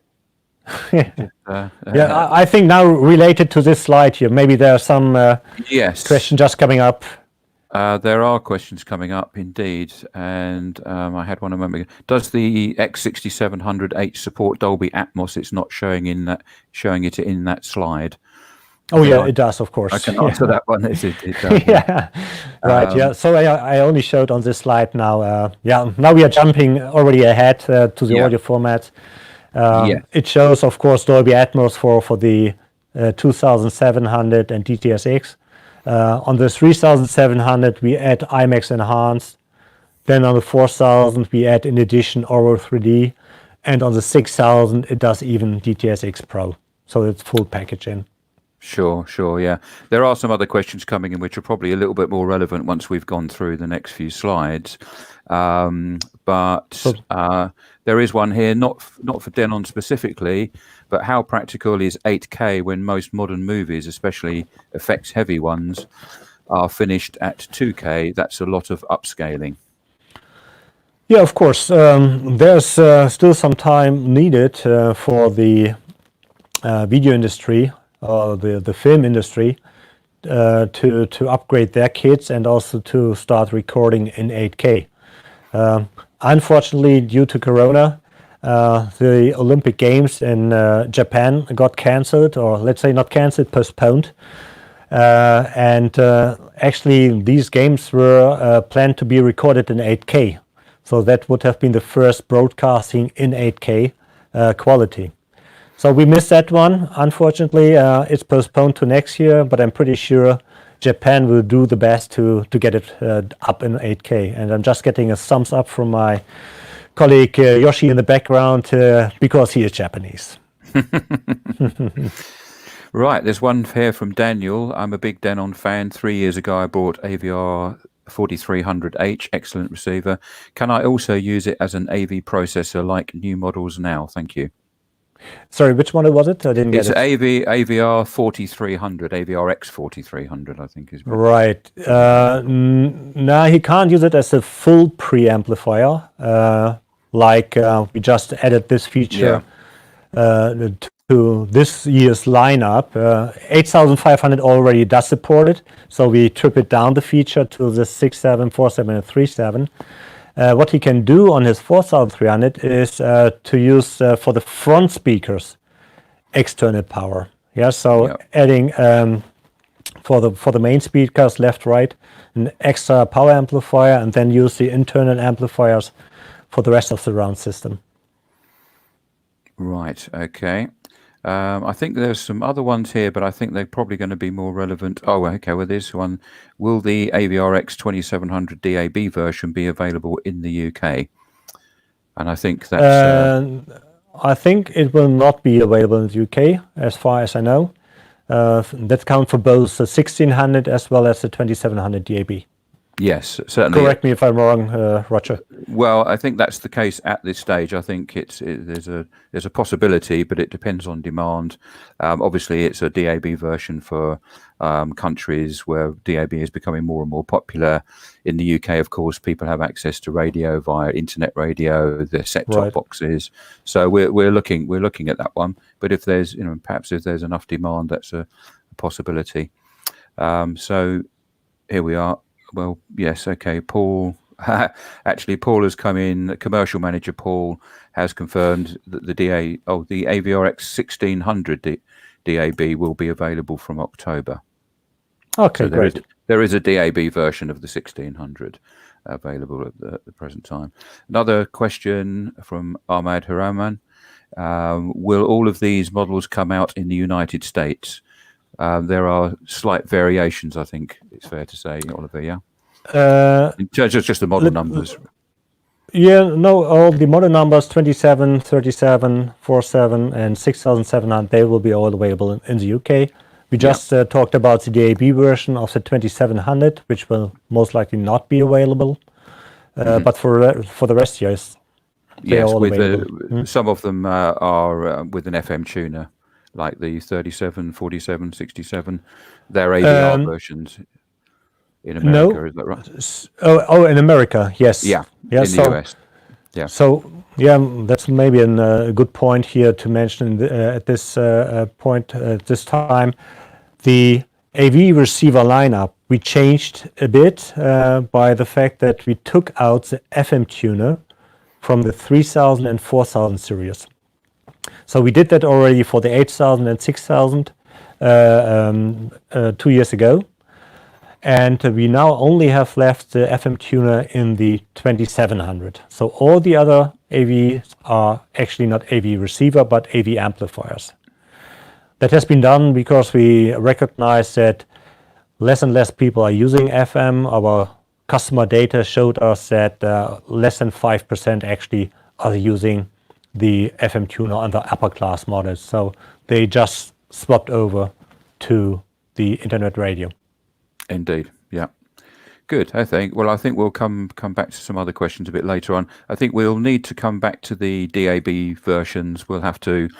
Yeah, I think now related to this slide here, maybe there are some questions just coming up. There are questions coming up indeed, and I had one a moment ago. Does the X6700H support Dolby Atmos? It's not showing it in that slide. Oh yeah, it does, of course. I can answer that one. It does. Yeah, right. Yeah. So I only showed on this slide now. Now we are jumping already ahead to the audio format. It shows, of course, Dolby Atmos for the 2700 and DTSX. On the 3700, we add IMAX Enhanced. Then on the 4000, we add in addition Auro 3D. And on the 6000, it does even DTSX Pro. So it's full package in. Sure, yeah. There are some other questions coming in which are probably a little bit more relevant once we've gone through the next few slides. But there is one here, not for Denon specifically, but how practical is 8K when most modern movies, especially effects-heavy ones, are finished at 2K? That's a lot of upscaling. Yeah, of course. There's still some time needed for the video industry, the film industry, to upgrade their kits and also to start recording in 8K. Unfortunately, due to Corona, the Olympic Games in Japan got cancelled, or let's say not cancelled, postponed. And actually, these games were planned to be recorded in 8K. So that would have been the first broadcasting in 8K quality. So we missed that one. Unfortunately, it's postponed to next year, but I'm pretty sure Japan will do the best to get it up in 8K. And I'm just getting a thumbs up from my colleague Yoshi in the background because he is Japanese. Right, there's one here from Daniel. I'm a big Denon fan. 3 years ago, I bought AVR 4300H, excellent receiver. Can I also use it as an AV processor like new models now? Thank you. Sorry, which one was it? I didn't get It's it. AVR 4300, AVRX 4300, I think is Right. No, he can't use it as a full preamplifier. We just added this feature to this year's lineup. 8500 already does support it, so we tripled down the feature to the 67, 47, and 37. What he can do on his 4300 is to use for the front speakers external power. Yeah, so adding for the main speakers, left, right, an extra power amplifier, and then use the internal amplifiers for the rest of the surround system. Right, okay. I think there's some other ones here, but I think they're probably going to be more relevant. Oh, okay, well, this one. Will the AVRX 2700 DAB version be available in the UK? And I think that's... I think it will not be available in the UK, as far as I know. That counts for both the 1600 as well as the 2700 DAB. Yes, certainly. Correct me if I'm wrong, Roger. Well, I think that's the case at this stage. I think there's a possibility, but it depends on demand. Obviously, it's a DAB version for countries where DAB is becoming more and more popular. In the UK, of course, people have access to radio via internet radio, their set-top boxes. So we're looking at that one. But if there's perhaps if there's enough demand, that's a possibility. So here we are. Well, yes, okay. Paul, actually, Paul has come in. Commercial manager Paul has confirmed that the AVRX 1600 DAB will be available from October. Okay, so great. There is a DAB version of the 1600 available at the present time. Another question from Ahmad Haraman. Will all of these models come out in the United States? There are slight variations, I think it's fair to say, Oliver, yeah? In terms of just the model numbers. Yeah, no, all the model numbers, 27, 37, 47, and 6700, they will be all available in the UK. We just talked about the DAB version of the 2700, which will most likely not be available. But for the rest, yes. Yes, some of them are with an FM tuner, like the 37, 47, 67. They're AVR versions in America, is that right? Oh, in America, yes. Yeah, in the US. Yeah. So, that's maybe a good point here to mention at this point, this time. The AV receiver lineup, we changed a bit by the fact that we took out the FM tuner from the 3000 and 4000 series. So we did that already for the 8000 and 6000 2 years ago. And we now only have left the FM tuner in the 2700. So all the other AVs are actually not AV receiver, but AV amplifiers. That has been done because we recognize that less and less people are using FM. Our customer data showed us that less than 5% actually are using the FM tuner on the upper class models. So they just swapped over to the internet radio. Indeed, yeah. Good, I think. Well, I think we'll come back to some other questions a bit later on. I think we'll need to come back to the DAB versions. We'll have to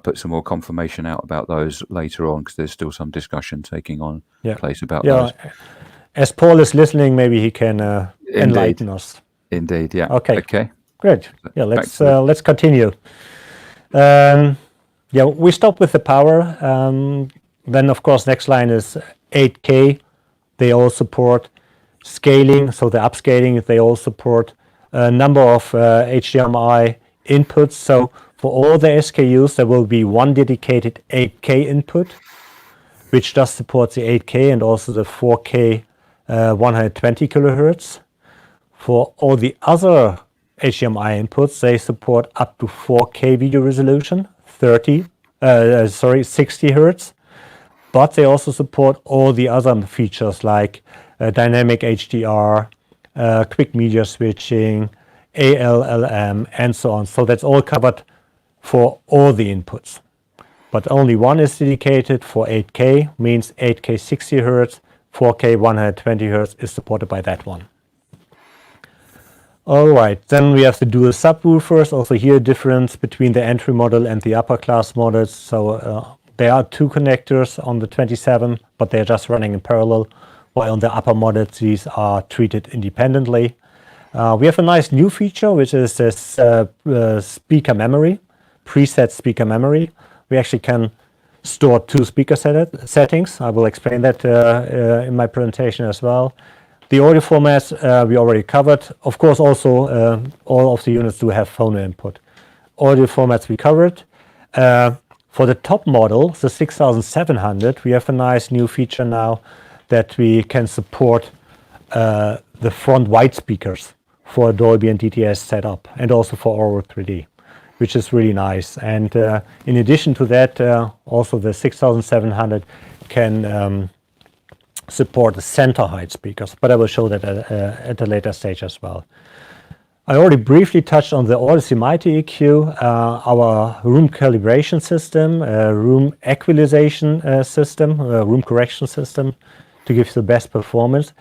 put some more confirmation out about those later on because there's still some discussion taking on place about those. As Paul is listening, maybe he can enlighten us. Indeed, yeah. Okay. Great. Yeah, let's continue. We stopped with the power. Then, of course, next line is 8K. They all support scaling, so the upscaling, they all support a number of HDMI inputs. So for all the SKUs, there will be one dedicated 8K input, which does support the 8K and also the 4K 120 kilohertz. For all the other HDMI inputs, they support up to 4K video resolution, 60 hertz. But they also support all the other features like dynamic HDR, quick media switching, ALLM, and so on. So that's all covered for all the inputs. but only one is dedicated for 8K, means 8K 60 Hz, 4K 120 Hz is supported by that one. All right, then we have the dual subwoofers. Also here, difference between the entry model and the upper class models. So there are two connectors on the 27, but they're just running in parallel, while on the upper models, these are treated independently. We have a nice new feature, which is this speaker memory, preset speaker memory. We actually can store two speaker settings. I will explain that in my presentation as well. The audio formats we already covered. Of course, also all of the units do have phono input. Audio formats we covered. For the top model, the 6700, we have a nice new feature now that we can support the front wide speakers for Dolby and DTS setup, and also for Auro 3D, which is really nice. And in addition to that, also the 6700 can support the center height speakers, but I will show that at a later stage as well. I already briefly touched on the Odyssey Mighty EQ, our room calibration system, room equalization system, room correction system to give the best performance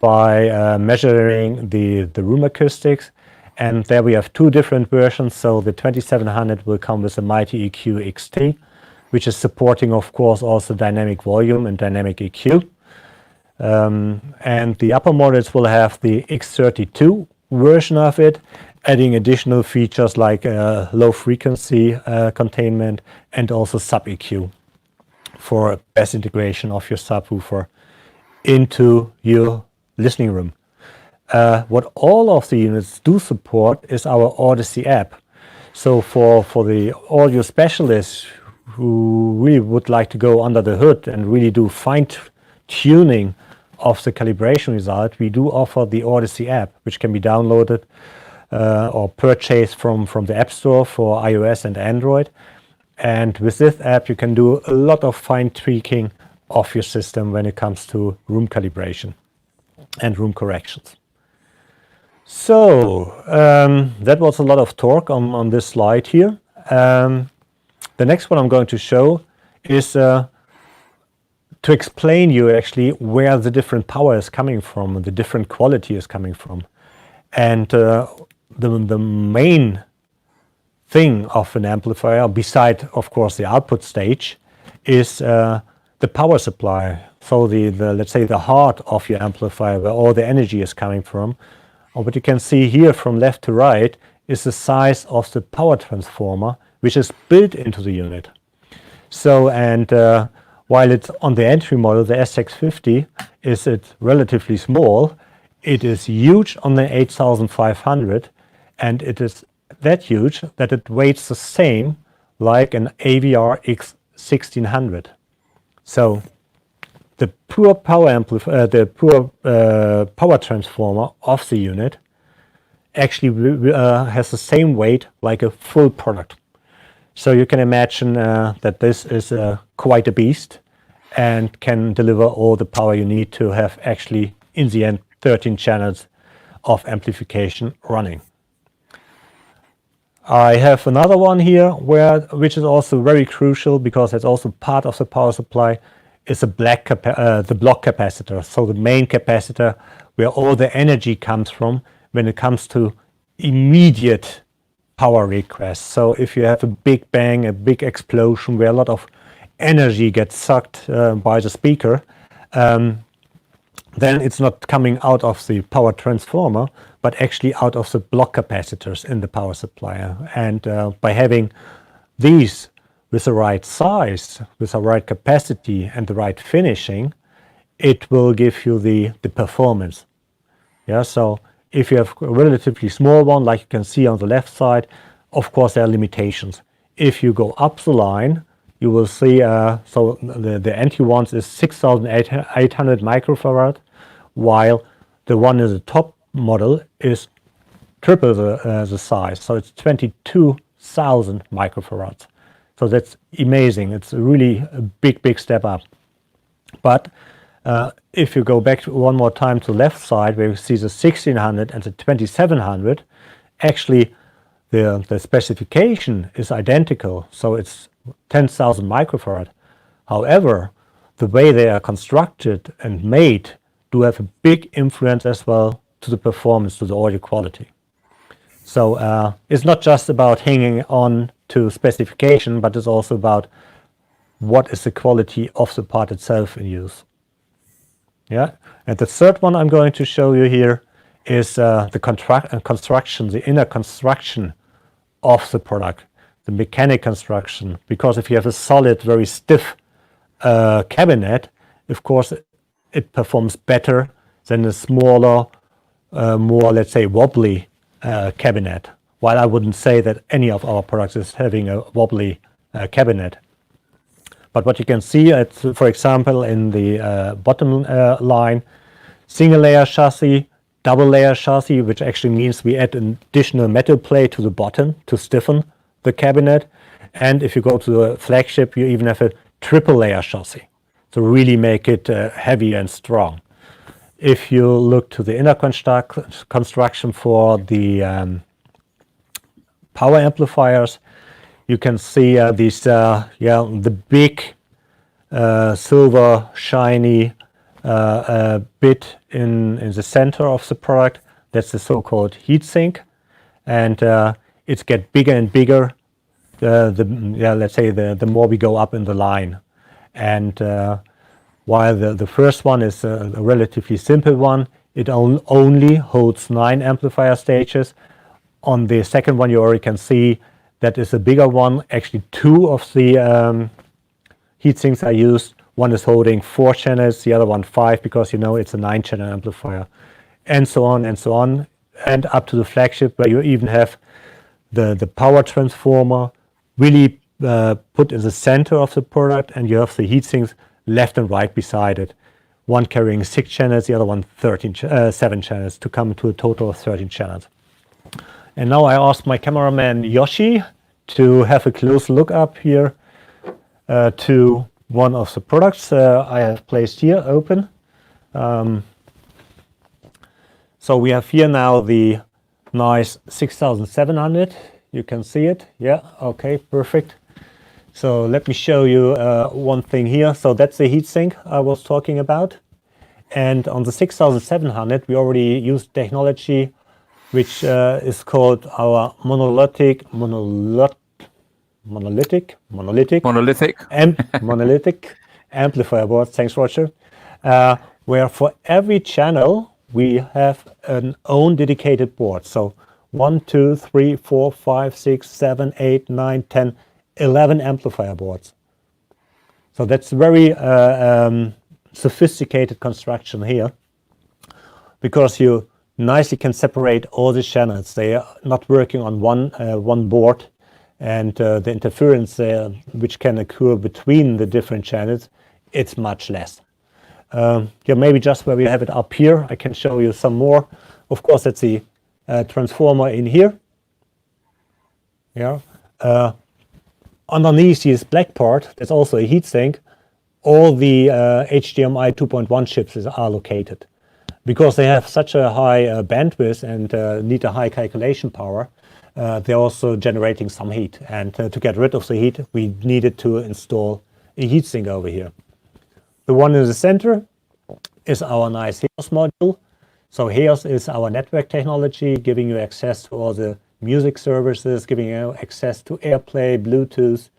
by measuring the room acoustics. And there we have two different versions. So the 2700 will come with the Mighty EQ XT, which is supporting, of course, also dynamic volume and dynamic EQ. And the upper models will have the X32 version of it, adding additional features like low frequency containment and also sub EQ for best integration of your subwoofer into your listening room. What all of the units do support is our Odyssey app. So for the audio specialists who really would like to go under the hood and really do fine tuning of the calibration result, we do offer the Odyssey app, which can be downloaded or purchased from the App Store for iOS and Android. And with this app, you can do a lot of fine tweaking of your system when it comes to room calibration and room corrections. So that was a lot of talk on this slide here. The next one I'm going to show is to explain you actually where the different power is coming from, the different quality is coming from. And the main thing of an amplifier, beside of course the output stage, is the power supply. So the let's say the heart of your amplifier, where all the energy is coming from. And what you can see here from left to right is the size of the power transformer, which is built into the unit. So, and while it's on the entry model, the S650, it's relatively small, it is huge on the 8500, and it is that huge that it weighs the same like an AVR X1600. So the pure power power transformer of the unit actually has the same weight like a full product. So you can imagine that this is quite a beast and can deliver all the power you need to have actually, in the end, 13 channels of amplification running. I have another one here which is also very crucial because it's also part of the power supply, is the block capacitor. So the main capacitor where all the energy comes from when it comes to immediate power requests. So if you have a big bang, a big explosion where a lot of energy gets sucked by the speaker, then it's not coming out of the power transformer, but actually out of the block capacitors in the power supply. And by having these with the right size, with the right capacity and the right finishing, it will give you the performance. Yeah, so if you have a relatively small one, like you can see on the left side, of course there are limitations. If you go up the line, you will see, so the entry ones is 6800 microfarad, while the one in the top model is triple the size, so it's 22,000 microfarads. So that's amazing. It's really a big step up. But if you go back one more time to the left side, where you see the 1600 and the 2700, actually the specification is identical. So it's 10,000 microfarad. However, the way they are constructed and made do have a big influence as well to the performance, to the audio quality. So it's not just about hanging on to specification, but it's also about what is the quality of the part itself in use. Yeah, and the third one I'm going to show you here is the construction, the inner construction of the product, the mechanic construction. Because if you have a solid, very stiff cabinet, of course, it performs better than a smaller, more, let's say, wobbly cabinet. While I wouldn't say that any of our products is having a wobbly cabinet. But what you can see, for example, in the bottom line, single layer chassis, double layer chassis, which actually means we add an additional metal plate to the bottom to stiffen the cabinet. And if you go to the flagship, you even have a triple layer chassis to really make it heavy and strong. If you look to the inner construction for the power amplifiers, you can see the big silver shiny bit in the center of the product. That's the so-called heatsink, and it gets bigger and bigger. Let's say the more we go up in the line, and while the first one is a relatively simple one, it only holds 9 amplifier stages. On the second one, you already can see that is a bigger one. Actually, 2 of the heatsinks are used. One is holding 4 channels, the other one 5, because it's a 9-channel amplifier, and so on and so on, and up to the flagship, where you even have the power transformer really put in the center of the product, and you have the heatsinks left and right beside it. One carrying 6 channels, the other one 7 channels, to come to a total of 13 channels. And now I asked my cameraman Yoshi to have a close look up here to one of the products I have placed here open. So we have here now the nice 6700. You can see it. Yeah, okay, perfect. So let me show you one thing here. So that's the heatsink I was talking about. And on the 6700, we already used technology which is called our monolithic amplifier board. Thanks, Roger. Where for every channel we have an own dedicated board. So 1, 2, 3, 4, 5, 6, 7, 8, 9, 10, 11 amplifier boards. So that's very sophisticated construction here, because you nicely can separate all the channels. They are not working on one board, and the interference which can occur between the different channels, it's much less. Maybe just where we have it up here, I can show you some more. Of course, that's the transformer in here. Yeah. Underneath this black part, there's also a heatsink. All the HDMI 2.1 chips are located. Because they have such a high bandwidth and need a high calculation power, they're also generating some heat. And to get rid of the heat, we needed to install a heatsink over here. The one in the center is our nice HEOS module. So HEOS is our network technology, giving you access to all the music services, giving you access to AirPlay, Bluetooth,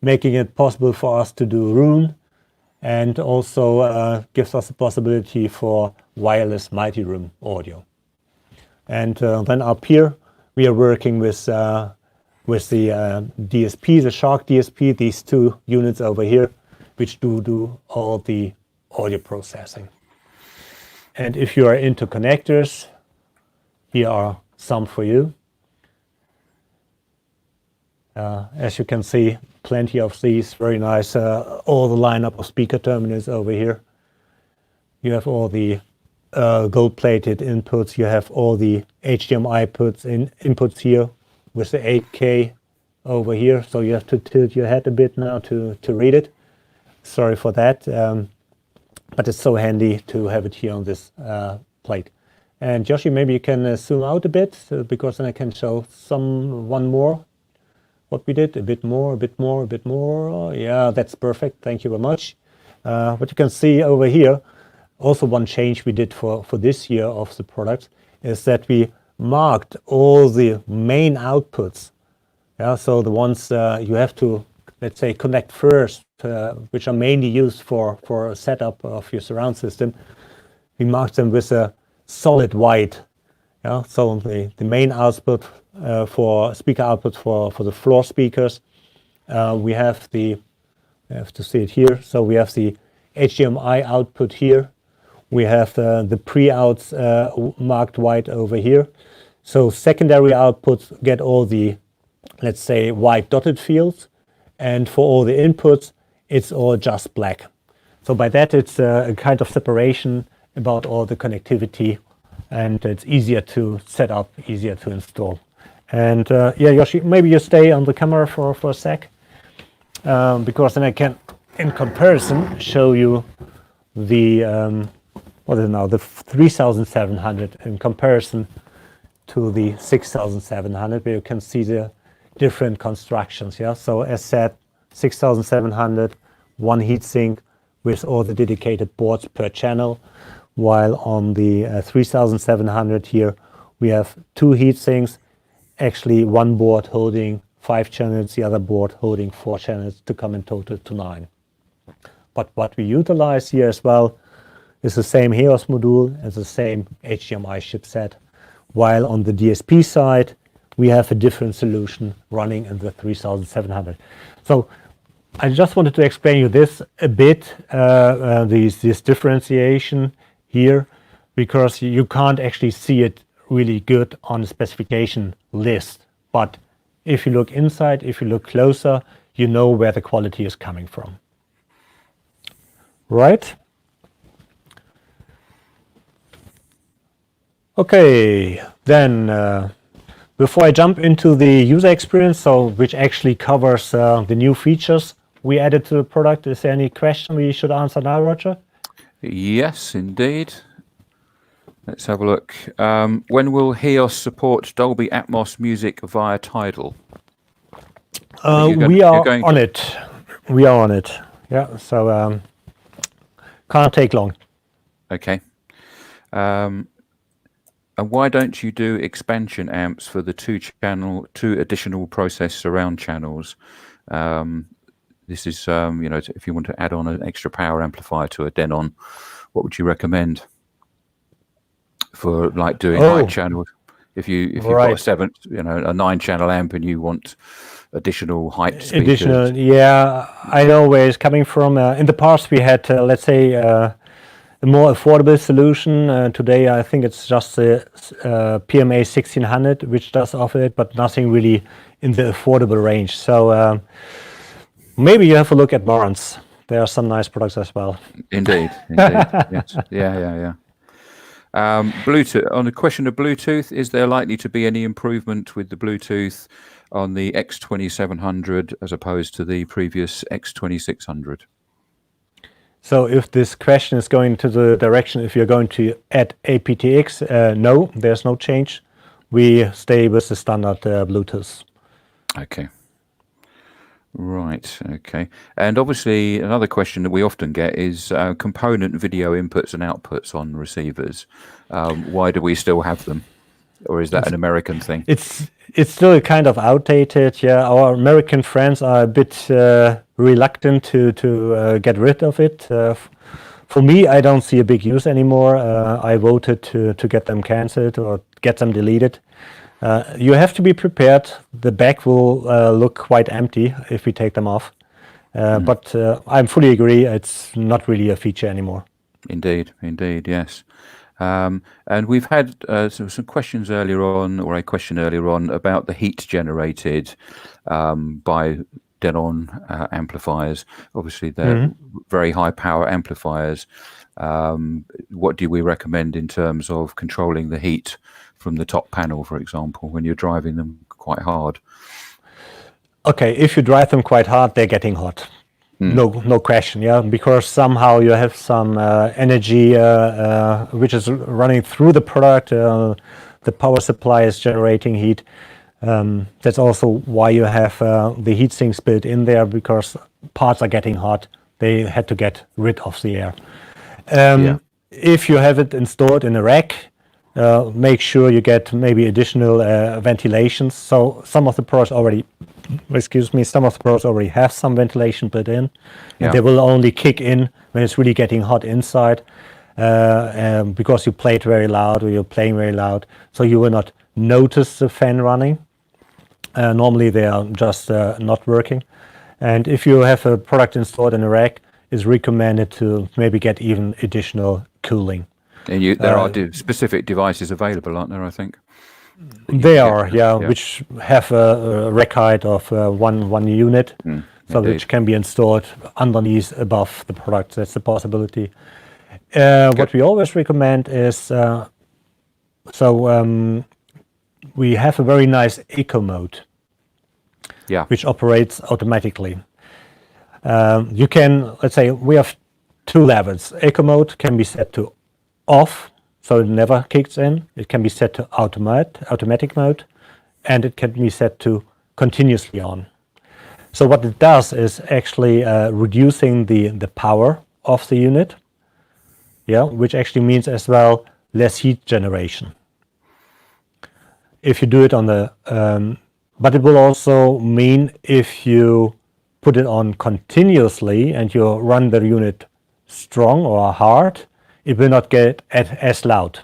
making it possible for us to do room, and also gives us the possibility for wireless multi-room audio. And then up here, we are working with the DSP, the Shark DSP, these 2 units over here, which do all the audio processing. And if you are into connectors, here are some for you. As you can see, plenty of these, very nice, all the lineup of speaker terminals over here. You have all the gold-plated inputs. You have all the HDMI inputs here with the 8K over here. So you have to tilt your head a bit now to read it. Sorry for that, but it's so handy to have it here on this plate. And Joshi, maybe you can zoom out a bit, because then I can show one more what we did. A bit more, a bit more, a bit more. Yeah, that's perfect. Thank you very much. What you can see over here, also one change we did for this year of the product is that we marked all the main outputs. Yeah, so the ones you have to, let's say, connect first, which are mainly used for a setup of your surround system. We marked them with a solid white. Yeah, so the main output for speaker output for the floor speakers, we have the, I have to see it here. So we have the HDMI output here. We have the pre-outs marked white over here. So secondary outputs get all the, let's say, white dotted fields, and for all the inputs, it's all just black. So by that, it's a kind of separation about all the connectivity, and it's easier to set up, easier to install. And yeah, Yoshi, maybe you stay on the camera for a sec, because then I can, in comparison, show you the, what is it now, the 3700 in comparison to the 6700, where you can see the different constructions. Yeah, so as said, 6700, one heatsink with all the dedicated boards per channel, while on the 3700 here we have two heatsinks, actually one board holding 5 channels, the other board holding 4 channels, to come in total to 9. But what we utilize here as well is the same HEOS module and the same HDMI chipset, while on the DSP side we have a different solution running in the 3700. So I just wanted to explain you this a bit, this differentiation here, because you can't actually see it really good on the specification list. But if you look inside, if you look closer, you know where the quality is coming from. Right? Okay, then before I jump into the user experience, so which actually covers the new features we added to the product, is there any question we should answer now, Roger? Yes, indeed. Let's have a look. When will HEOS support Dolby Atmos music via Tidal? We are on it. We are on it. Yeah, so can't take long. Okay. And why don't you do expansion amps for the two additional process surround channels? This is, you know, if you want to add on an extra power amplifier to a Denon, what would you recommend for like doing high channels? If you've got a 9-channel amp and you want additional height speakers. Additional, yeah, I know where it's coming from. In the past, we had, let's say, a more affordable solution. Today, I think it's just the PMA 1600, which does offer it, but nothing really in the affordable range. So maybe you have a look at Barnes. There are some nice products as well. Indeed. Yes. Yeah. Bluetooth. On the question of Bluetooth, is there likely to be any improvement with the Bluetooth on the X2700 as opposed to the previous X2600? So if this question is going to the direction, if you're going to add aptX, no, there's no change. We stay with the standard Bluetooth. Okay. Right. Okay. And obviously, another question that we often get is component video inputs and outputs on receivers. Why do we still have them, or is that an American thing? It's still kind of outdated. Yeah, our American friends are a bit reluctant to get rid of it. For me, I don't see a big use anymore. I voted to get them cancelled or get them deleted. You have to be prepared. The back will look quite empty if we take them off. But I fully agree, it's not really a feature anymore. Indeed, yes. And we've had some questions earlier on, or a question earlier on, about the heat generated by Denon amplifiers. Obviously, they're very high power amplifiers. What do we recommend in terms of controlling the heat from the top panel, for example, when you're driving them quite hard? Okay, if you drive them quite hard, they're getting hot. No question, yeah, because somehow you have some energy which is running through the product. The power supply is generating heat. That's also why you have the heat sinks built in there, because parts are getting hot. They had to get rid of the air. If you have it installed in a rack, make sure you get maybe additional ventilations. So some of the products already, have some ventilation built in, and they will only kick in when it's really getting hot inside, because you played very loud or you're playing very loud. So you will not notice the fan running. Normally they are just not working. And if you have a product installed in a rack, it's recommended to maybe get even additional cooling. And there are specific devices available, aren't there, I think? They are, which have a rack height of one unit, so which can be installed underneath, above the product. That's a possibility. What we always recommend is, we have a very nice eco mode, which operates automatically. You can, let's say, we have two levels. Eco mode can be set to off, so it never kicks in. It can be set to automatic mode, and it can be set to continuously on. So what it does is actually reducing the power of the unit, which actually means as well less heat generation. If you do it on the, but it will also mean if you put it on continuously and you run the unit strong or hard, it will not get as loud.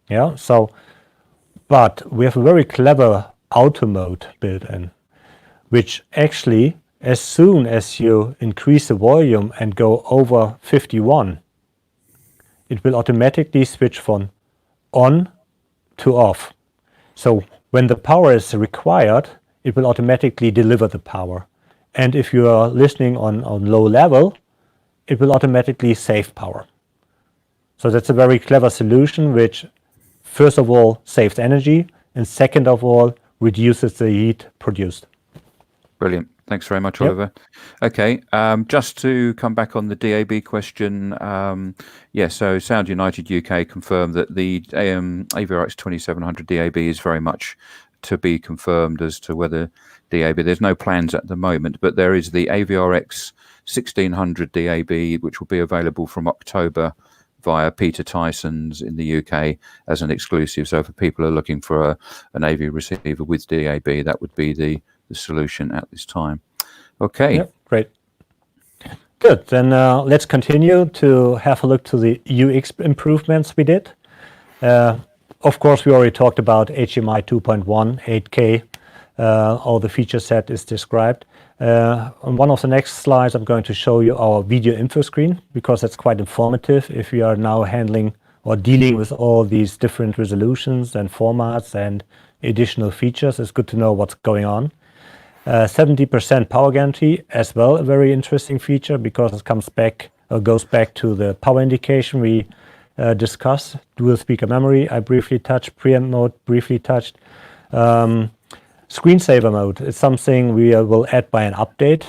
But we have a very clever auto mode built in, which actually, as soon as you increase the volume and go over 51, it will automatically switch from on to off. So when the power is required, it will automatically deliver the power. And if you are listening on low level, it will automatically save power. So that's a very clever solution, which first of all saves energy, and second of all reduces the heat produced. Brilliant. Thanks very much, Oliver. Okay, just to come back on the DAB question, so Sound United UK confirmed that the AVRX 2700 DAB is very much to be confirmed as to whether DAB, there's no plans at the moment, but there is the AVRX 1600 DAB, which will be available from October via Peter Tyson's in the UK as an exclusive. So if people are looking for an AV receiver with DAB, that would be the solution at this time. Okay. Great. Good. Then let's continue to have a look to the UX improvements we did. Of course, we already talked about HDMI 2.1, 8K. All the feature set is described. On one of the next slides, I'm going to show you our video info screen, because that's quite informative if we are now handling or dealing with all these different resolutions and formats and additional features. It's good to know what's going on. 70% power guarantee as well, a very interesting feature, because it comes back or goes back to the power indication we discussed. Dual speaker memory, I briefly touched. Preamp mode, briefly touched. Screensaver mode is something we will add by an update.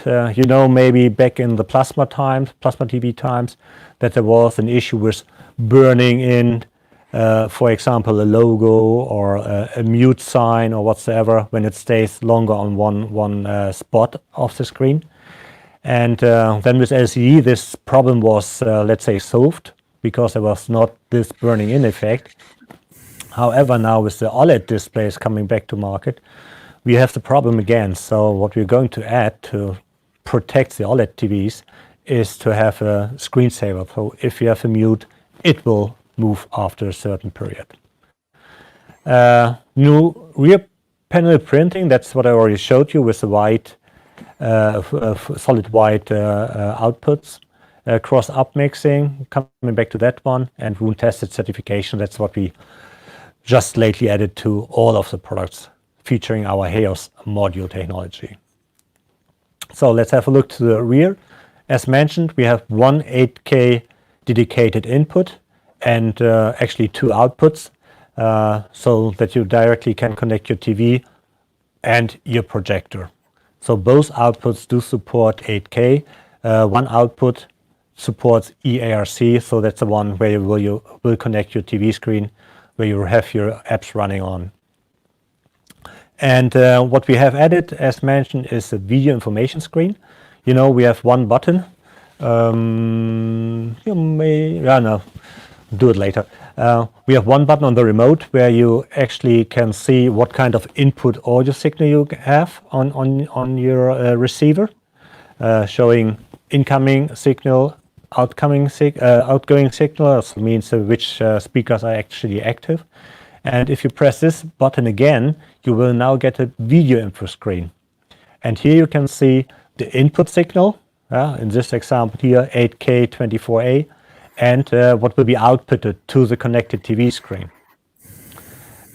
Maybe back in the plasma TV times, that there was an issue with burning in, for example, a logo or a mute sign or whatsoever when it stays longer on one spot of the screen. And then with LCD, this problem was, let's say, solved, because there was not this burning in effect. However, now with the OLED displays coming back to market, we have the problem again. So what we're going to add to protect the OLED TVs is to have a screensaver. So if you have a mute, it will move after a certain period. New rear panel printing, that's what I already showed you with the white, solid white outputs. Cross up mixing, coming back to that one, and room tested certification. That's what we just lately added to all of the products featuring our HEOS module technology. So let's have a look to the rear. As mentioned, we have one 8K dedicated input and actually two outputs, so that you directly can connect your TV and your projector. So both outputs do support 8K. One output supports eARC, so that's the one where you will connect your TV screen, where you have your apps running on. And what we have added, as mentioned, is a video information screen. You know, we have one button. You may, no, do it later. We have one button on the remote where you actually can see what kind of input audio signal you have on your receiver, showing incoming signal, outgoing signal, so means which speakers are actually active. And if you press this button again, you will now get a video info screen. And here you can see the input signal, in this example here, 8K 24A, and what will be outputted to the connected TV screen.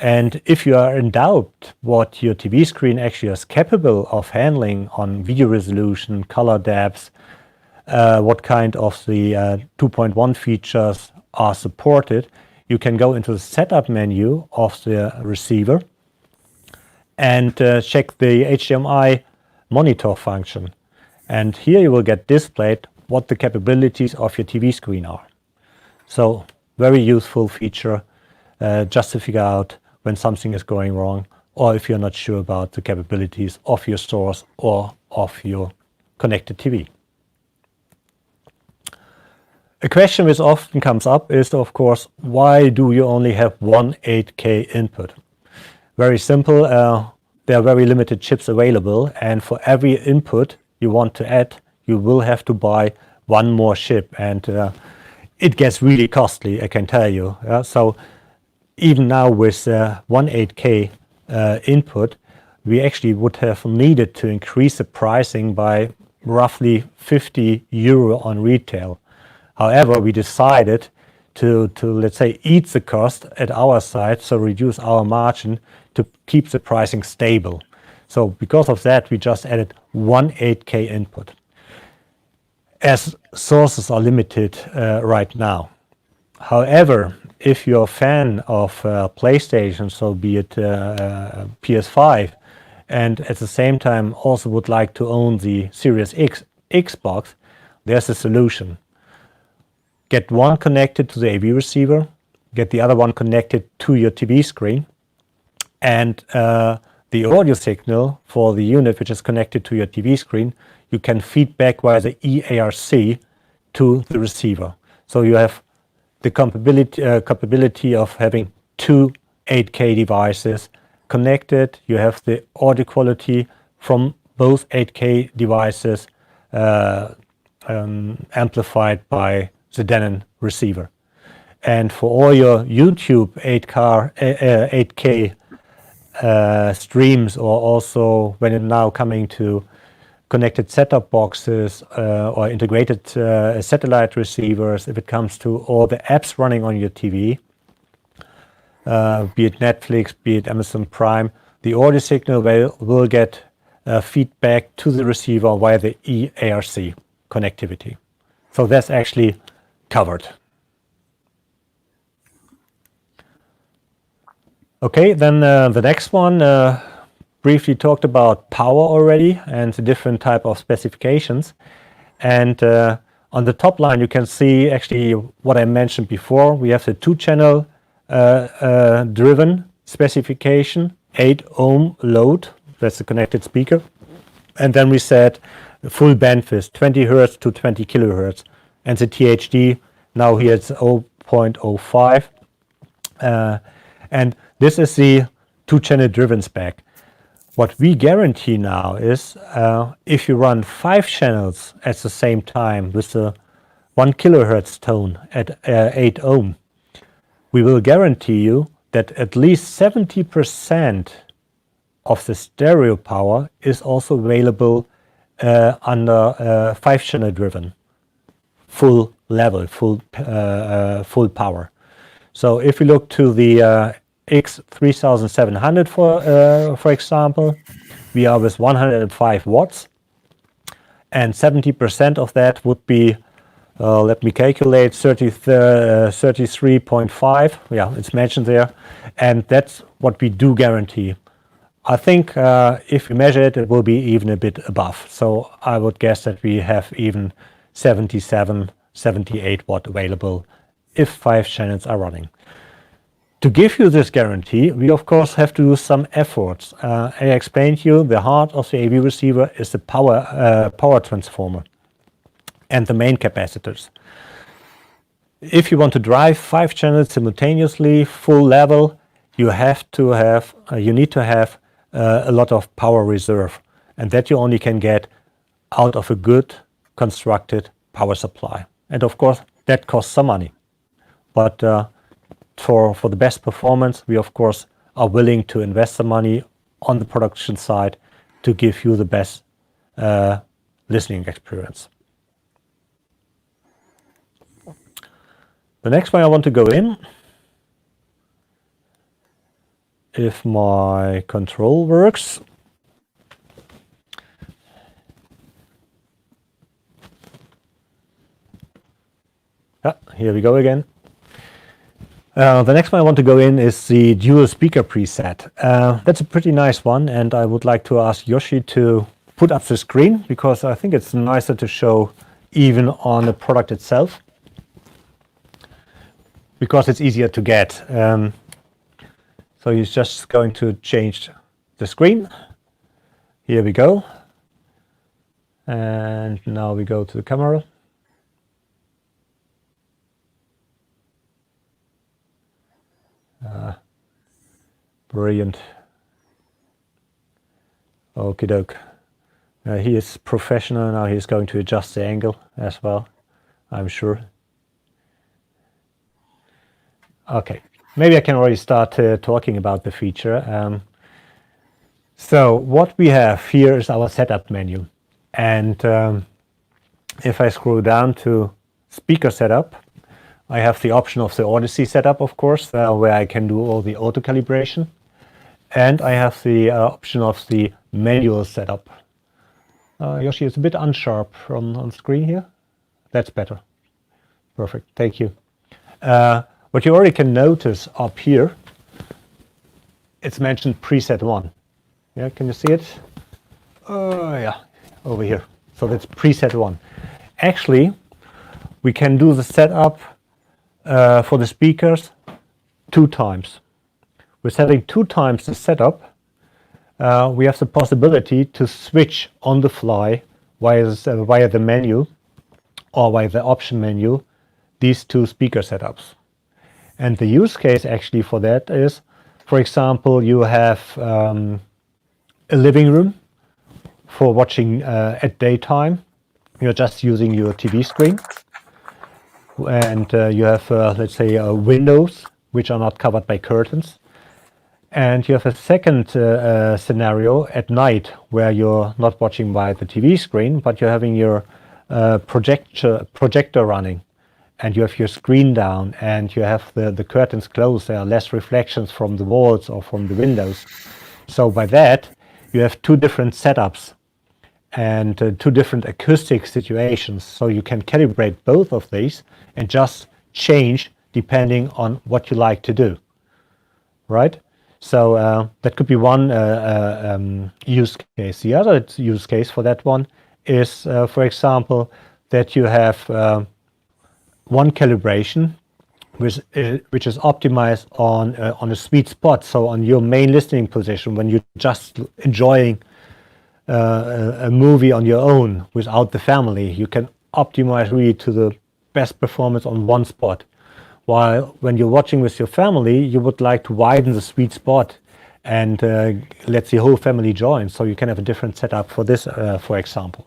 And if you are in doubt what your TV screen actually is capable of handling on video resolution, color depth, what kind of the 2.1 features are supported, you can go into the setup menu of the receiver and check the HDMI monitor function. And here you will get displayed what the capabilities of your TV screen are. So very useful feature just to figure out when something is going wrong, or if you're not sure about the capabilities of your source or of your connected TV. A question which often comes up is, of course, why do you only have one 8K input? Very simple. There are very limited chips available, and for every input you want to add, you will have to buy one more chip, and it gets really costly, I can tell you. So even now with one 8K input, we actually would have needed to increase the pricing by roughly 50 euro on retail. However, we decided to let's say eat the cost at our side, so reduce our margin to keep the pricing stable. So because of that, we just added one 8K input, as sources are limited right now. However, if you're a fan of PlayStation, so be it PS5, and at the same time also would like to own the Series X Xbox, there's a solution. Get one connected to the AV receiver, get the other one connected to your TV screen, and the audio signal for the unit which is connected to your TV screen, you can feed back via the EARC to the receiver. So you have the capability of having two 8K devices connected. You have the audio quality from both 8K devices amplified by the Denon receiver. And for all your YouTube 8K streams, or also when it's now coming to connected set-top boxes or integrated satellite receivers, if it comes to all the apps running on your TV, be it Netflix, be it Amazon Prime, the audio signal will get feedback to the receiver via the EARC connectivity. So that's actually covered. Okay, then the next one, briefly talked about power already and the different type of specifications. And on the top line, you can see actually what I mentioned before. We have the 2-channel driven specification, 8 ohm load, that's the connected speaker. And then we said full bandwidth, 20 hertz to 20 kilohertz. And the THD, now here it's 0.05. And this is the 2-channel driven spec. What we guarantee now is if you run 5 channels at the same time with the 1 kilohertz tone at 8 ohm, we will guarantee you that at least 70% of the stereo power is also available under 5-channel driven, full level, full power. So if we look to the X3700 for example, we are with 105 watts, and 70% of that would be, let me calculate, 33.5. Yeah, it's mentioned there, and that's what we do guarantee. I think if we measure it, it will be even a bit above. So I would guess that we have even 77, 78 watt available if 5 channels are running. To give you this guarantee, we of course have to do some efforts. I explained to you the heart of the AV receiver is the power transformer and the main capacitors. If you want to drive 5 channels simultaneously, full level, you need to have a lot of power reserve, and that you only can get out of a good constructed power supply. And of course, that costs some money. But for the best performance, we of course are willing to invest some money on the production side to give you the best listening experience. The next one I want to go in, if my control works. Here we go again. The next one I want to go in is the dual speaker preset. That's a pretty nice one, and I would like to ask Yoshi to put up the screen because I think it's nicer to show even on the product itself, because it's easier to get. So he's just going to change the screen. Here we go. And now we go to the camera. Brilliant. Okie doke. He is professional now. He's going to adjust the angle as well, I'm sure. Okay, maybe I can already start talking about the feature. So what we have here is our setup menu. And if I scroll down to speaker setup, I have the option of the Odyssey setup, of course, where I can do all the auto calibration. And I have the option of the manual setup. Yoshi, it's a bit unsharp on screen here. That's better. Perfect, thank you. What you already can notice up here, it's mentioned preset 1. Yeah, can you see it? Yeah, over here. So that's preset 1. Actually, we can do the setup for the speakers 2 times. With having 2 times the setup, we have the possibility to switch on the fly via the menu or via the option menu these 2 speaker setups. And the use case actually for that is, for example, you have a living room for watching at daytime. You're just using your TV screen. And you have, let's say, windows which are not covered by curtains. And you have a second scenario at night where you're not watching by the TV screen, but you're having your projector running. And you have your screen down and you have the curtains closed. There are less reflections from the walls or from the windows. So by that, you have 2 different setups and 2 different acoustic situations. So you can calibrate both of these and just change depending on what you like to do, right? So that could be one use case. The other use case for that one is, for example, that you have one calibration which is optimized on a sweet spot, so on your main listening position when you're just enjoying a movie on your own without the family. You can optimize really to the best performance on one spot, while when you're watching with your family, you would like to widen the sweet spot and let the whole family join, so you can have a different setup for this, for example.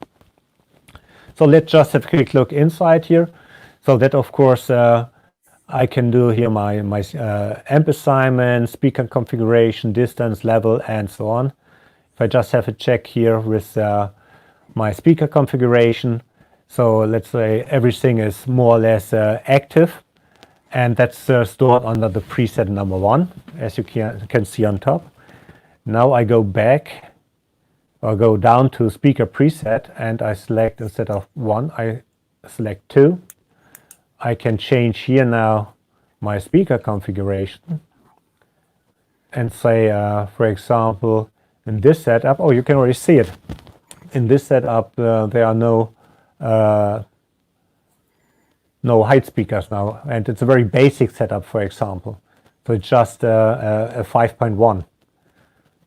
So let's just have a quick look inside here. So that, of course, I can do here my amp assignment, speaker configuration, distance, level, and so on. If I just have a check here with my speaker configuration, so let's say everything is more or less active, and that's stored under the preset number 1, as you can see on top. Now I go back, or go down to speaker preset, and I select, instead of 1, I select 2. I can change here now my speaker configuration and say, for example, in this setup, oh, you can already see it. In this setup, there are no height speakers now, and it's a very basic setup, for example. So it's just a 5.1.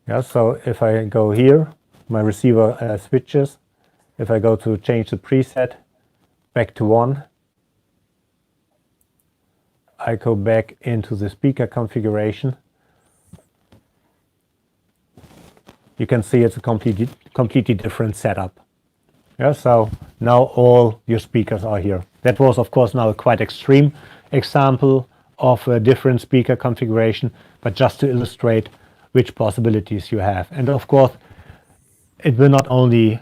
Yeah, so if I go here, my receiver switches. If I go to change the preset back to 1, I go back into the speaker configuration. You can see it's a completely different setup. Yeah, so now all your speakers are here. That was, of course, now a quite extreme example of a different speaker configuration, but just to illustrate which possibilities you have. And of course, it will not only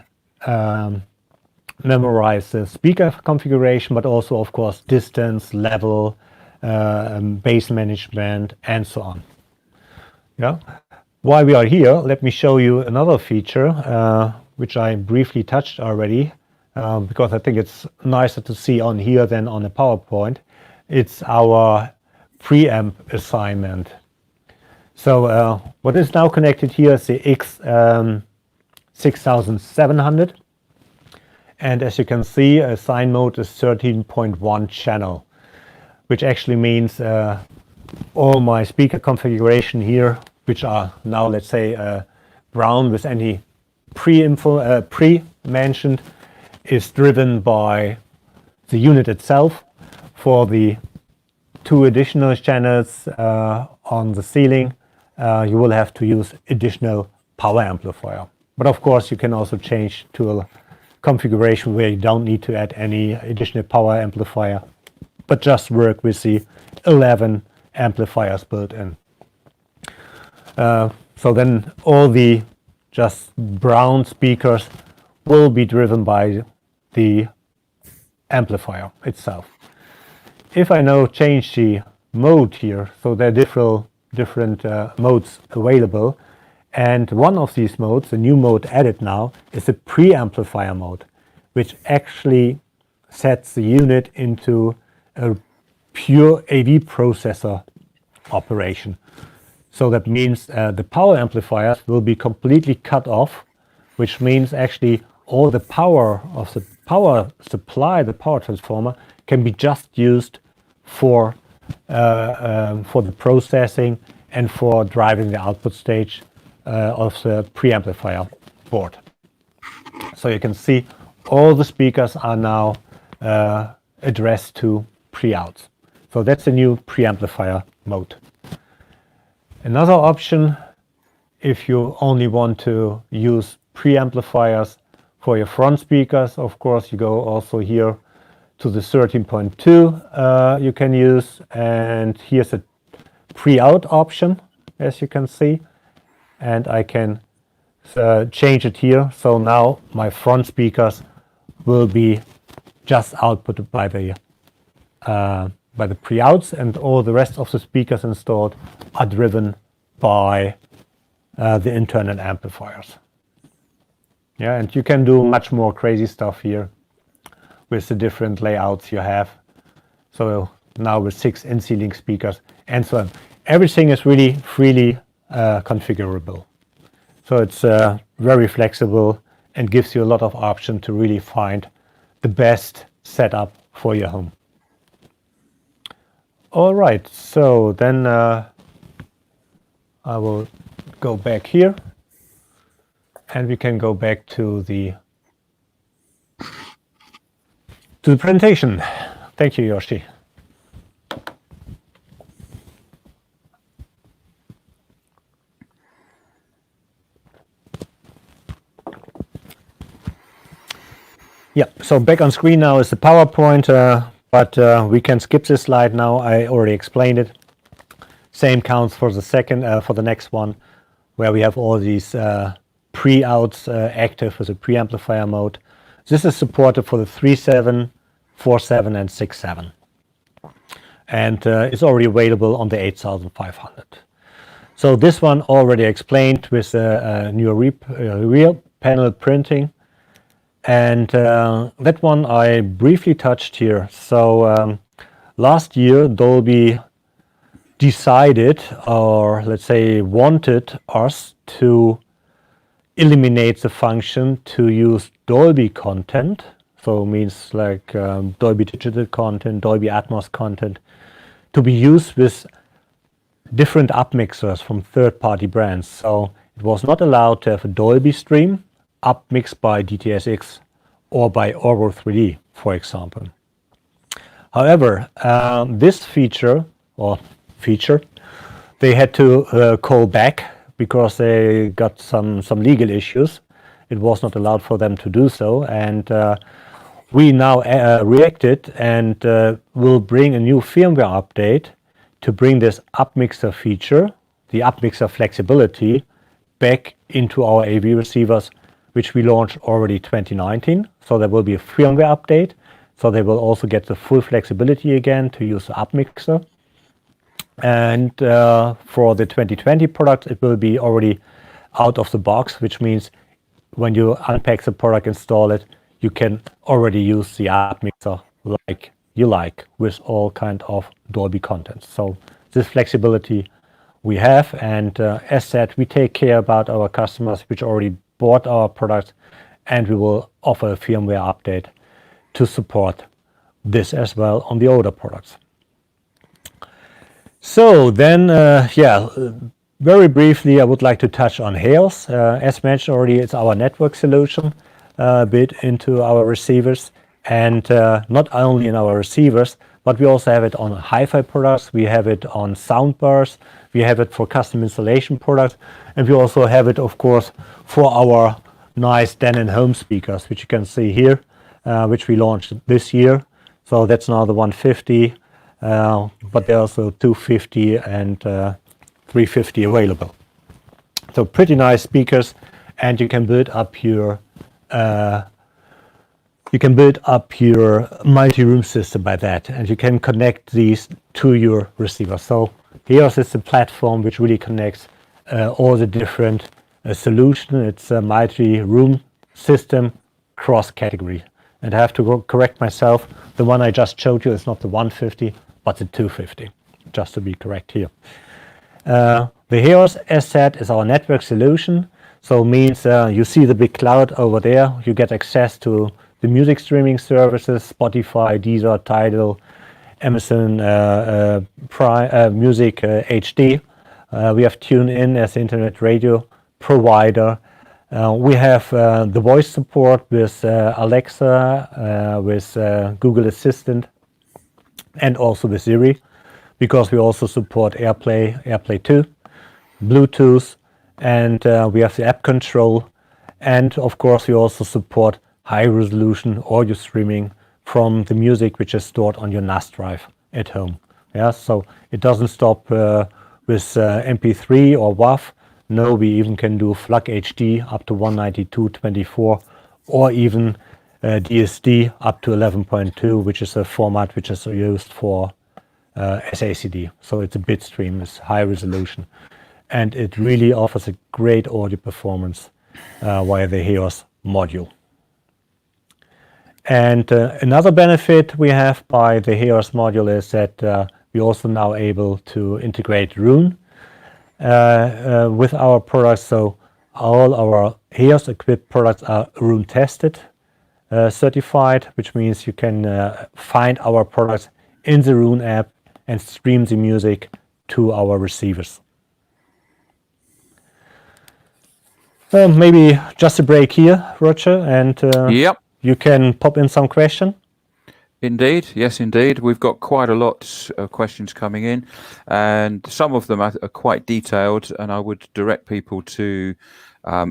memorize the speaker configuration, but also, of course, distance, level, bass management, and so on. Yeah. While we are here, let me show you another feature, which I briefly touched already, because I think it's nicer to see on here than on a PowerPoint. It's our preamp assignment. So what is now connected here is the X6700. And as you can see, assign mode is 13.1 channel, which actually means all my speaker configuration here, which are now, let's say, brown with any pre-mentioned, is driven by the unit itself. For the 2 additional channels on the ceiling, you will have to use additional power amplifier. But of course, you can also change to a configuration where you don't need to add any additional power amplifier, but just work with the 11 amplifiers built in. So then all the just brown speakers will be driven by the amplifier itself. If I now change the mode here, so there are different modes available, and one of these modes, the new mode added now, is a preamplifier mode, which actually sets the unit into a pure AV processor operation. So that means the power amplifiers will be completely cut off, which means actually all the power of the power supply, the power transformer, can be just used for the processing and for driving the output stage of the preamplifier board. So you can see all the speakers are now addressed to pre-outs. So that's the new preamplifier mode. Another option, if you only want to use preamplifiers for your front speakers, of course, you go also here to the 13.2 you can use, and here's a pre-out option, as you can see, and I can change it here. So now my front speakers will be just outputted by the pre-outs, and all the rest of the speakers installed are driven by the internal amplifiers. Yeah, and you can do much more crazy stuff here with the different layouts you have. So now with 6 in-ceiling speakers and so on. Everything is really freely configurable. So it's very flexible and gives you a lot of option to really find the best setup for your home. All right, so then I will go back here, and we can go back to the presentation. Thank you, Yoshi. Yeah, so back on screen now is the PowerPoint, but we can skip this slide now. I already explained it. Same counts for the next one, where we have all these pre-outs active with a preamplifier mode. This is supported for the 3.7, 4.7, and 6.7, and it's already available on the 8500. So this one already explained with new rear panel printing. And that one I briefly touched here. So last year Dolby decided, or let's say wanted us to eliminate the function to use Dolby content. So means like Dolby Digital content, Dolby Atmos content, to be used with different upmixers from third-party brands. So it was not allowed to have a Dolby stream upmixed by DTS:X or by Orgo 3D, for example. However, this feature, they had to call back because they got some legal issues. It was not allowed for them to do so, and we now reacted and will bring a new firmware update to bring this upmixer feature, the upmixer flexibility, back into our AV receivers, which we launched already 2019. So there will be a firmware update. So they will also get the full flexibility again to use the upmixer. And for the 2020 product, it will be already out of the box, which means when you unpack the product, install it, you can already use the upmixer like you like with all kind of Dolby content. So this flexibility we have, and as said, we take care about our customers which already bought our products, and we will offer a firmware update to support this as well on the older products. So then, very briefly, I would like to touch on HEOS. As mentioned already, it's our network solution built into our receivers, and not only in our receivers, but we also have it on hi-fi products, we have it on soundbars, we have it for custom installation products, and we also have it, of course, for our nice Denon home speakers, which you can see here, which we launched this year. So that's now the 150, but there are also 250 and 350 available. So pretty nice speakers, and you can build up your multi-room system by that, and you can connect these to your receiver. So HEOS is the platform which really connects all the different solutions. It's a multi-room system cross-category. And I have to correct myself. The one I just showed you is not the 150, but the 250, just to be correct here. The HEOS, as said, is our network solution. So it means you see the big cloud over there. You get access to the music streaming services, Spotify, Deezer, Tidal, Amazon Prime, Music HD. We have TuneIn as internet radio provider. We have the voice support with Alexa, with Google Assistant, and also with Siri, because we also support AirPlay 2, Bluetooth, and we have the app control. And of course, we also support high resolution audio streaming from the music which is stored on your NAS drive at home. Yeah, so it doesn't stop with MP3 or WAV. No, we even can do FLAC HD up to 192.24, or even DSD up to 11.2, which is a format which is used for SACD. So it's a bit stream, it's high resolution, and it really offers a great audio performance via the HEOS module. And another benefit we have by the HEOS module is that we're also now able to integrate Roon with our products. So all our HEOS equipped products are Roon tested, certified, which means you can find our products in the Roon app and stream the music to our receivers. Maybe just a break here, Roger, and Yep. You can pop in some question. Indeed, yes, indeed. We've got quite a lot of questions coming in, and some of them are quite detailed, and I would direct people to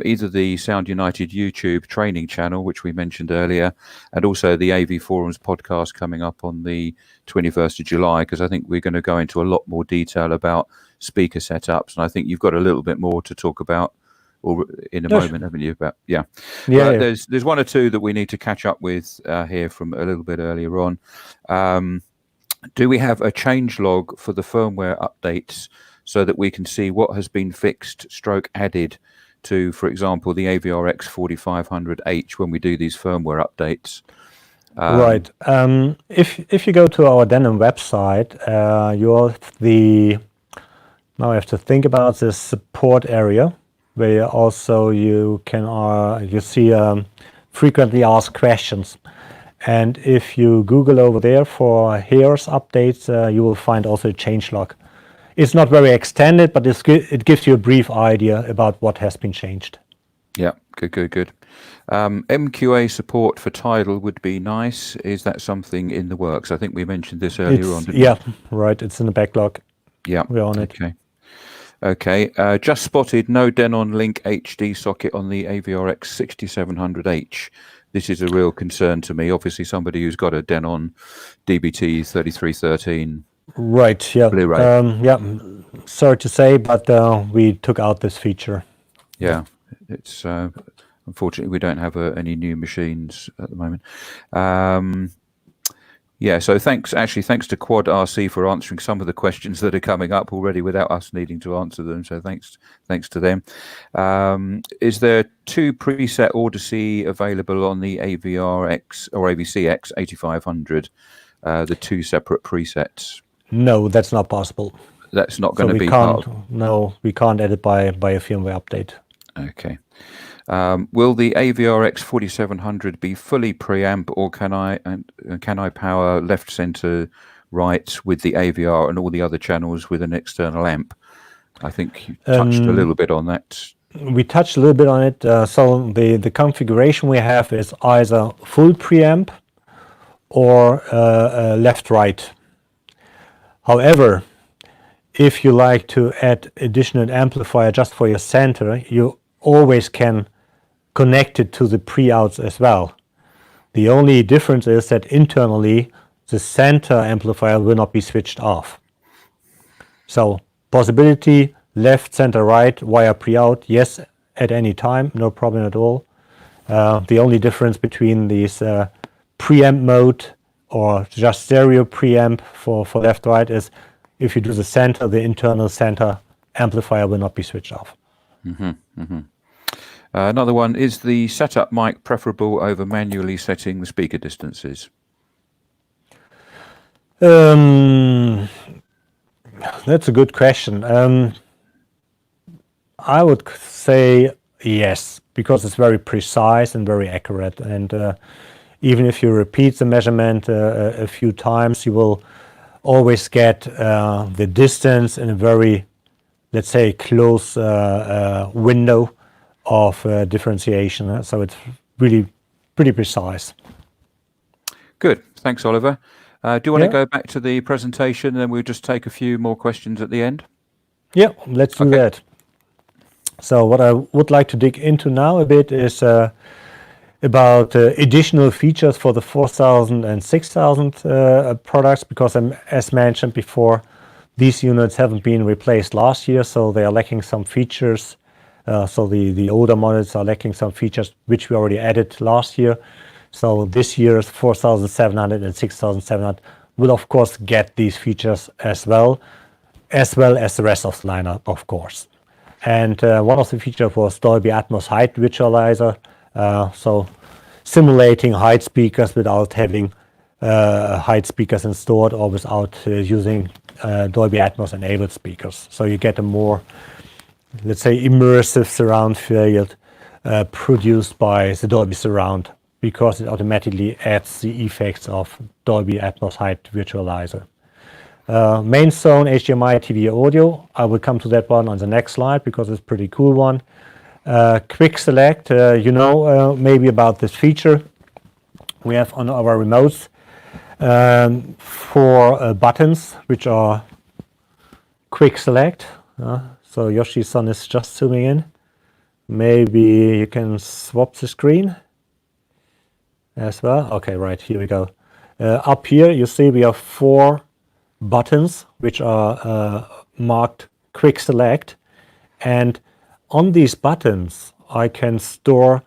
either the Sound United YouTube training channel, which we mentioned earlier, and also the AV Forums podcast coming up on the 21st of July, because I think we're going to go into a lot more detail about speaker setups, and I think you've got a little bit more to talk about or in a moment, haven't you? But yeah. There's one or two that we need to catch up with here from a little bit earlier on. Do we have a change log for the firmware updates so that we can see what has been fixed / added to, for example, the AVRX 4500H when we do these firmware updates? Right. If you go to our Denon website, now I have to think about this support area, where also you can you see frequently asked questions, and if you Google over there for HEOS updates, you will find also a change log. It's not very extended, but it gives you a brief idea about what has been changed. Yeah, good. MQA support for Tidal would be nice. Is that something in the works? I think we mentioned this earlier on. Yeah, right. It's in the backlog. Yeah, we're on it. Okay. Just spotted no Denon Link HD socket on the AVRX 6700H. This is a real concern to me. Obviously, somebody who's got a Denon DBT 3313. Right. Yeah. Blu-ray. Yeah. Sorry to say, but we took out this feature. Yeah. It's unfortunately we don't have any new machines at the moment. Yeah, so thanks to Quad RC for answering some of the questions that are coming up already without us needing to answer them. So thanks to them. Is there 2 preset Odyssey available on the AVRX or AVCX 8500? The 2 separate presets. No, that's not possible. That's not going to be part of... No, we can't edit by a firmware update. Okay. Will the AVRX 4700 be fully preamp, or can I power left, center, right with the AVR and all the other channels with an external amp? I think you touched a little bit on that. We touched a little bit on it. So the configuration we have is either full preamp or left-right. However, if you like to add additional amplifier just for your center, you always can connect it to the pre-outs as well. The only difference is that internally the center amplifier will not be switched off. So possibility left, center, right via pre-out, yes, at any time, no problem at all. The only difference between these preamp mode or just stereo preamp for left, right is if you do the center, the internal center amplifier will not be switched off. Another one, is the setup mic preferable over manually setting the speaker distances? That's a good question. I would say yes, because it's very precise and very accurate. And even if you repeat the measurement a few times, you will always get the distance in a very, let's say, close window of differentiation. So it's really pretty precise. Good. Thanks, Oliver. Do you want to go back to the presentation and then we'll just take a few more questions at the end? Yeah, let's do that. So what I would like to dig into now a bit is about additional features for the 4000 and 6000 products, because as mentioned before, these units haven't been replaced last year, so they are lacking some features. So the older models are lacking some features which we already added last year. So this year's 4700 and 6700 will of course get these features as well as the rest of the lineup, of course. And one of the features was Dolby Atmos height visualizer, so simulating height speakers without having height speakers installed or without using Dolby Atmos enabled speakers. So you get a more, let's say, immersive surround field produced by the Dolby Surround, because it automatically adds the effects of Dolby Atmos height visualizer. Main zone HDMI TV audio, I will come to that one on the next slide because it's a pretty cool one. Quick select, you know maybe about this feature. We have on our remotes 4 buttons which are quick select. So Yoshi-san is just zooming in. Maybe you can swap the screen as well. Okay, right, here we go. Up here you see we have 4 buttons which are marked quick select, and on these buttons I can store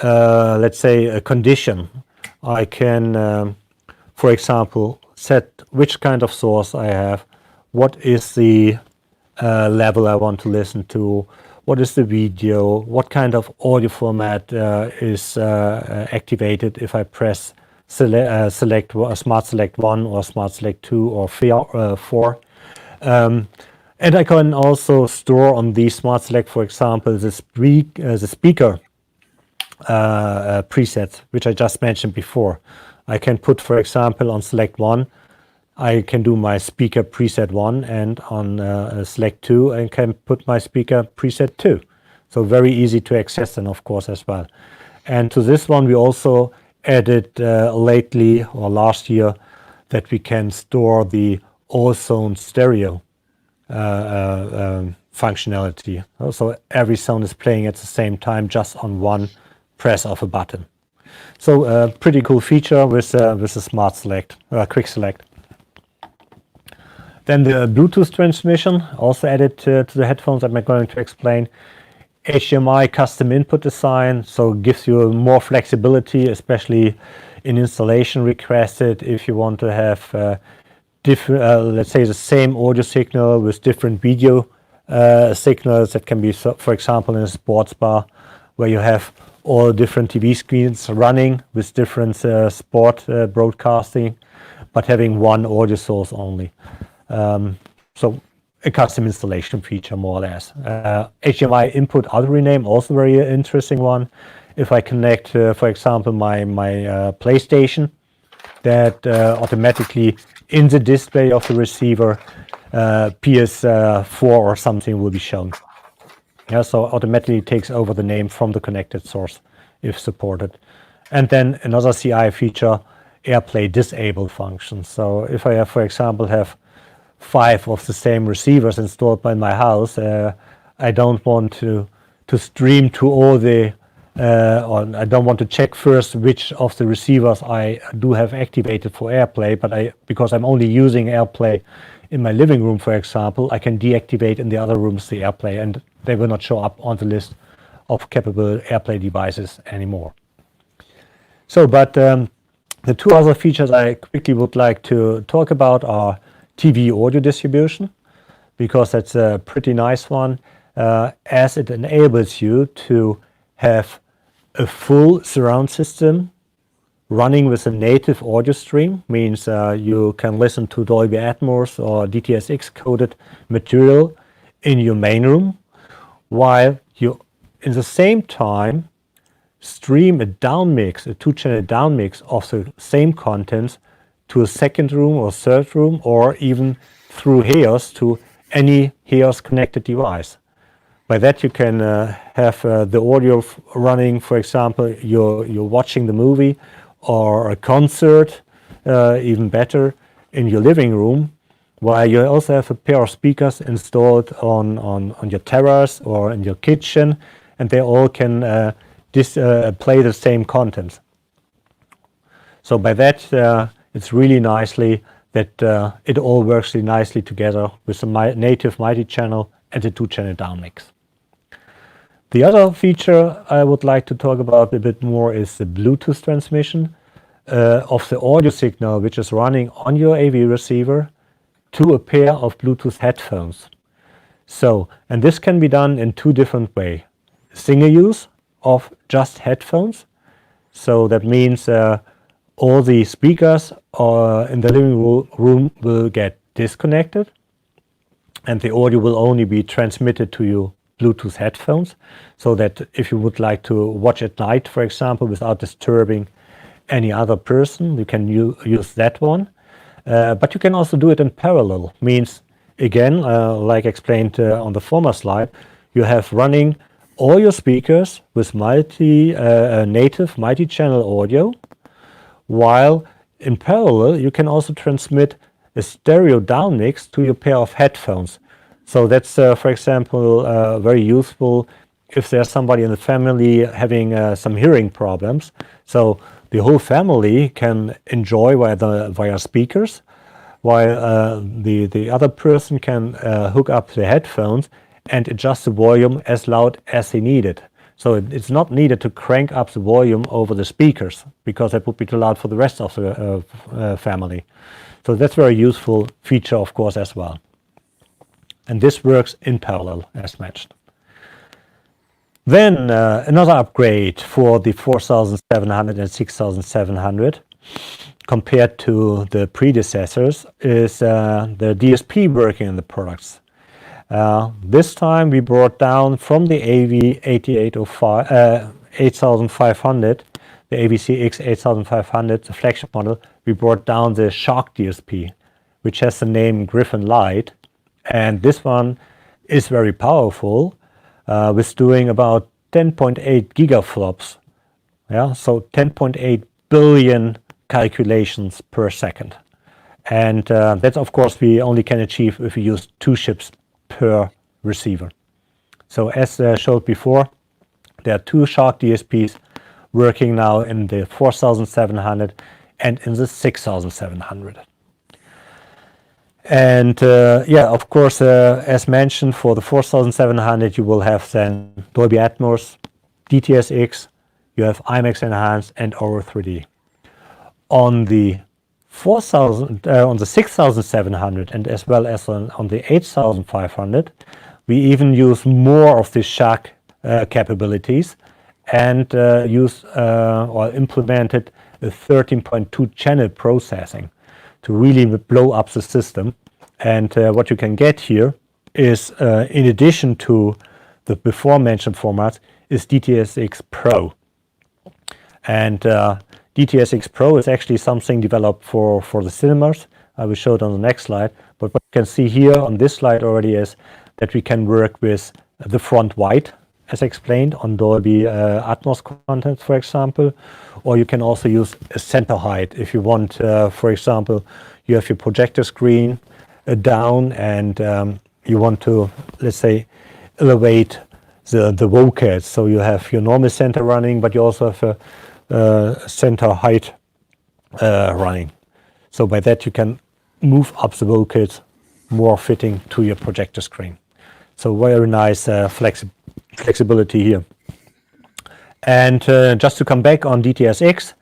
let's say a condition. I can for example set which kind of source I have, what is the level I want to listen to, what is the video, what kind of audio format is activated if I press select Smart Select 1 or Smart Select 2 or 4. And I can also store on the Smart Select, for example, the speaker presets, which I just mentioned before. I can put, for example, on Select 1, I can do my speaker preset 1, and on select 2 I can put my speaker preset 2. So very easy to access, and of course as well. And to this one we also added lately or last year that we can store the all zone stereo functionality. So every sound is playing at the same time just on one press of a button. So a pretty cool feature with a smart select, quick select. Then the Bluetooth transmission also added to the headphones that I'm going to explain. HDMI custom input design, so gives you more flexibility, especially in installation requested if you want to have different, let's say the same audio signal with different video signals that can be, for example, in a sports bar where you have all different TV screens running with different sport broadcasting, but having one audio source only. So a custom installation feature, more or less. HDMI input auto rename, also very interesting one. If I connect, for example, my PlayStation, that automatically in the display of the receiver, PS4 or something will be shown. Yeah, so automatically takes over the name from the connected source if supported. And then another CI feature, AirPlay disable function. So if I have, for example, have 5 of the same receivers installed by my house, I don't want to stream to all the or I don't want to check first which of the receivers I do have activated for AirPlay, but because I'm only using AirPlay in my living room, for example, I can deactivate in the other rooms the AirPlay, and they will not show up on the list of capable AirPlay devices anymore. So, but the 2 other features I quickly would like to talk about are TV audio distribution, because that's a pretty nice one, as it enables you to have a full surround system running with a native audio stream. Means you can listen to Dolby Atmos or DTSX coded material in your main room, while you in the same time stream a downmix, a 2-channel downmix of the same contents to a second room or third room, or even through HEOS to any HEOS connected device. By that you can have the audio running, for example, you're watching the movie or a concert, even better, in your living room, while you also have a pair of speakers installed on your terrace or in your kitchen, and they all can play the same content. So by that it's really nicely that it all works really nicely together with the native multi-channel and the 2-channel downmix. The other feature I would like to talk about a bit more is the Bluetooth transmission of the audio signal which is running on your AV receiver to a pair of Bluetooth headphones. So, and this can be done in 2 different ways. Single use of just headphones. So that means all the speakers in the living room will get disconnected, and the audio will only be transmitted to your Bluetooth headphones, so that if you would like to watch at night, for example, without disturbing any other person, you can use that one. But you can also do it in parallel. Means, again, like explained on the former slide, you have running all your speakers with native multi-channel audio, while in parallel you can also transmit a stereo downmix to your pair of headphones. So that's, for example, very useful if there's somebody in the family having some hearing problems. So the whole family can enjoy via speakers, while the other person can hook up the headphones and adjust the volume as loud as they need it. So it's not needed to crank up the volume over the speakers, because that would be too loud for the rest of the family. So that's a very useful feature, of course, as well. And this works in parallel, as mentioned. Then another upgrade for the 4700 and 6700 compared to the predecessors is the DSP working in the products. This time we brought down from the AV 8500, the AVCX 8500, the flagship model, we brought down the Shark DSP, which has the name Griffin Light. And this one is very powerful, with doing about 10.8 gigaflops. Yeah, so 10.8 billion calculations per second. And that, of course, we only can achieve if we use 2 chips per receiver. So as showed before, there are 2 Shark DSPs working now in the 4700 and in the 6700. And yeah, of course, as mentioned, for the 4700 you will have then Dolby Atmos, DTS:X, you have IMAX Enhanced and Auro 3D. On the 6700 and as well as on the 8500, we even use more of the Shark capabilities and use or implemented a 13.2 channel processing to really blow up the system. And what you can get here is, in addition to the before mentioned formats, is DTS:X Pro. And DTS:X Pro is actually something developed for the cinemas. I will show it on the next slide. But what you can see here on this slide already is that we can work with the front white, as explained, on Dolby Atmos content, for example. Or you can also use a center height if you want, for example, you have your projector screen down and you want to, let's say, elevate the vocals. So you have your normal center running, but you also have a center height running. So by that you can move up the vocals more fitting to your projector screen. So very nice flexibility here. And just to come back on DTS:X,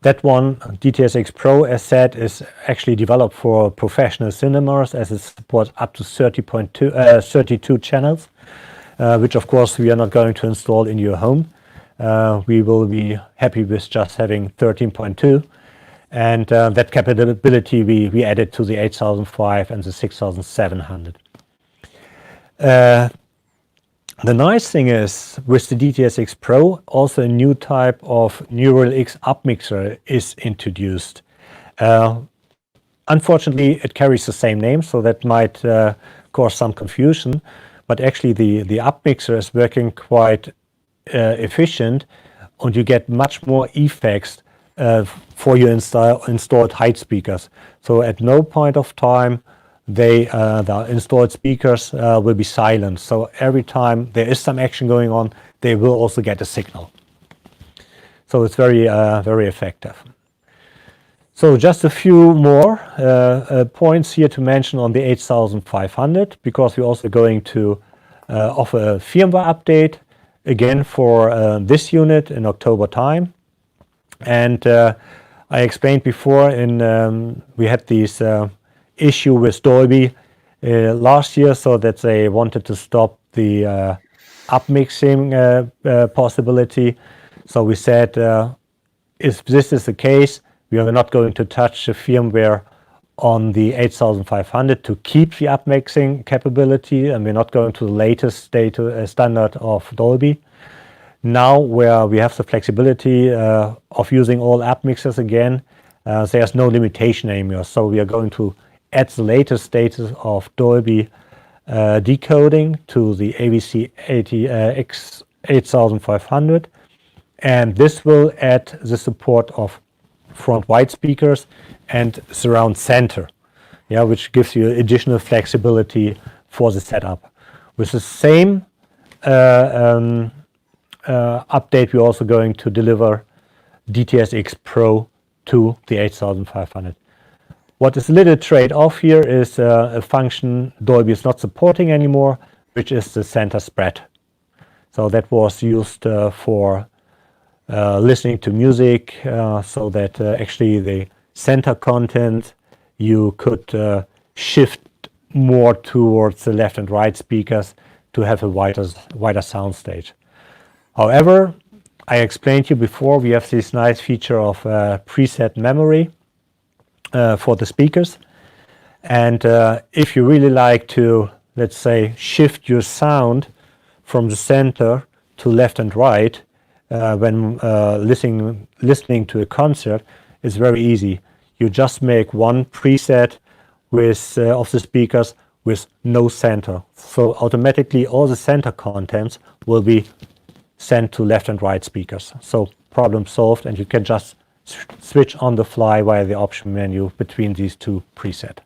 that one, DTS:X Pro, as said, is actually developed for professional cinemas, as it supports up to 32 channels, which of course we are not going to install in your home. We will be happy with just having 13.2, and that capability we added to the 8005 and the 6700. The nice thing is, with the DTS:X Pro, also a new type of Neural X upmixer is introduced. Unfortunately, it carries the same name, so that might cause some confusion. But actually, the upmixer is working quite efficient, and you get much more effects for your installed height speakers. So at no point of time the installed speakers will be silent. So every time there is some action going on, they will also get a signal. So it's very effective. So just a few more points here to mention on the 8500, because we're also going to offer a firmware update again for this unit in October time. And I explained before, we had this issue with Dolby last year, so that they wanted to stop the upmixing possibility. So we said, if this is the case, we are not going to touch the firmware on the 8500 to keep the upmixing capability, and we're not going to the latest standard of Dolby. Now, where we have the flexibility of using all upmixers again, there's no limitation anymore. So we are going to add the latest status of Dolby decoding to the AVC X 8500, and this will add the support of front wide speakers and surround center, which gives you additional flexibility for the setup. With the same update, we're also going to deliver DTS:X Pro to the 8500. What is a little trade-off here is a function Dolby is not supporting anymore, which is the center spread. So that was used for listening to music, so that actually the center content you could shift more towards the left and right speakers to have a wider sound stage. However, I explained to you before, we have this nice feature of preset memory for the speakers. And if you really like to, let's say, shift your sound from the center to left and right when listening to a concert, it's very easy. you just make one preset with of the speakers with no center. So automatically all the center contents will be sent to left and right speakers. So problem solved, and you can just switch on the fly via the option menu between these two presets.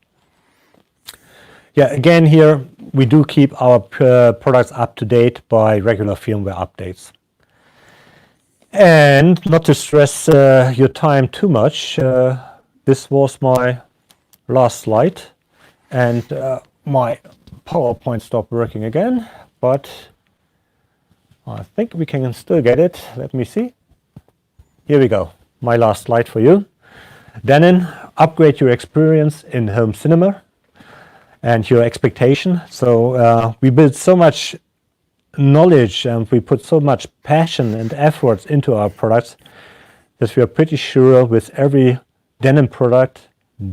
Yeah, again here we do keep our products up to date by regular firmware updates. And not to stress your time too much, this was my last slide, and my PowerPoint stopped working again, but I think we can still get it. Let me see. Here we go. My last slide for you. Denon, upgrade your experience in home cinema and your expectation. So we built so much knowledge and we put so much passion and efforts into our products that we are pretty sure with every Denon product,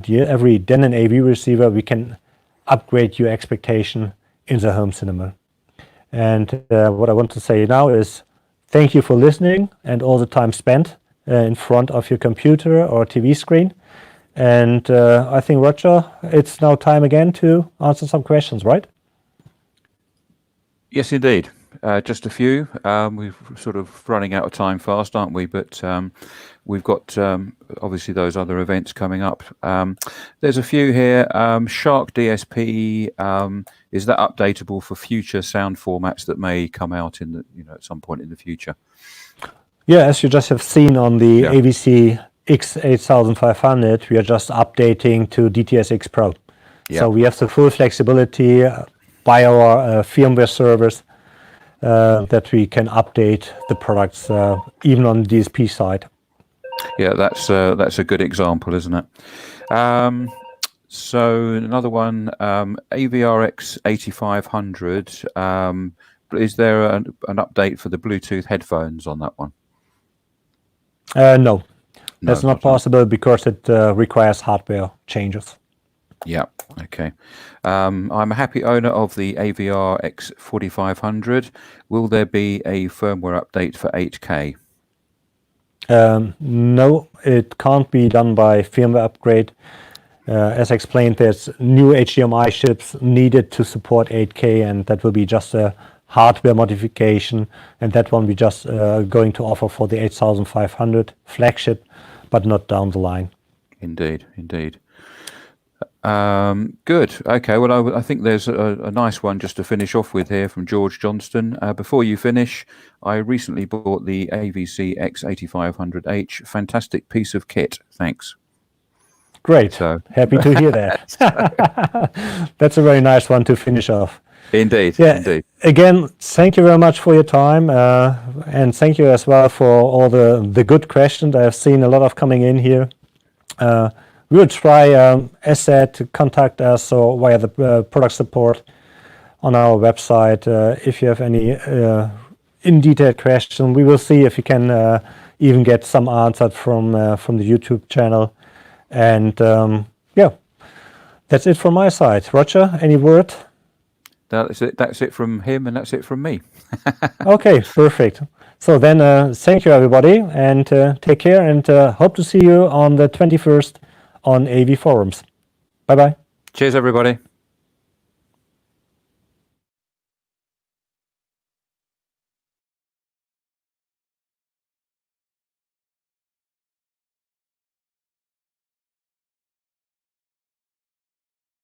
every Denon AV receiver, we can upgrade your expectation in the home cinema. And what I want to say now is thank you for listening and all the time spent in front of your computer or TV screen. And I think, Roger, it's now time again to answer some questions, right? Yes, indeed. Just a few. We're sort of running out of time fast, aren't we? But we've got obviously those other events coming up. There's a few here. Shark DSP, is that updatable for future sound formats that may come out in the, at some point in the future? Yeah, as you just have seen on the AVC X8500, we are just updating to DTS:X Pro. So we have the full flexibility by our firmware servers that we can update the products even on the DSP side. Yeah, that's a good example, isn't it? So another one, AVR X8500. Is there an update for the Bluetooth headphones on that one? No, that's not possible because it requires hardware changes. Yeah, okay. I'm a happy owner of the AVR X4500. Will there be a firmware update for 8K? No, it can't be done by firmware upgrade. As explained, there's new HDMI chips needed to support 8K, and that will be just a hardware modification, and that one we just going to offer for the 8500 flagship, but not down the line. Indeed, indeed. Good. Okay. Well, I think there's a nice one just to finish off with here from George Johnston. Before you finish, I recently bought the AVC X8500H. Fantastic piece of kit. Thanks. Great. So happy to hear that. That's a very nice one to finish off. Indeed. Yeah. Indeed. Again, thank you very much for your time, and thank you as well for all the good questions. I have seen a lot of coming in here. We will try, as said, to contact us or via the product support on our website. If you have any in-detail question, we will see if we can even get some answered from the YouTube channel. And yeah, that's it from my side. Roger, any word? That's it. That's it from him, and that's it from me. Okay, perfect. So then, thank you everybody, and take care, and hope to see you on the 21st on AV Forums. Bye-bye. Cheers, everybody.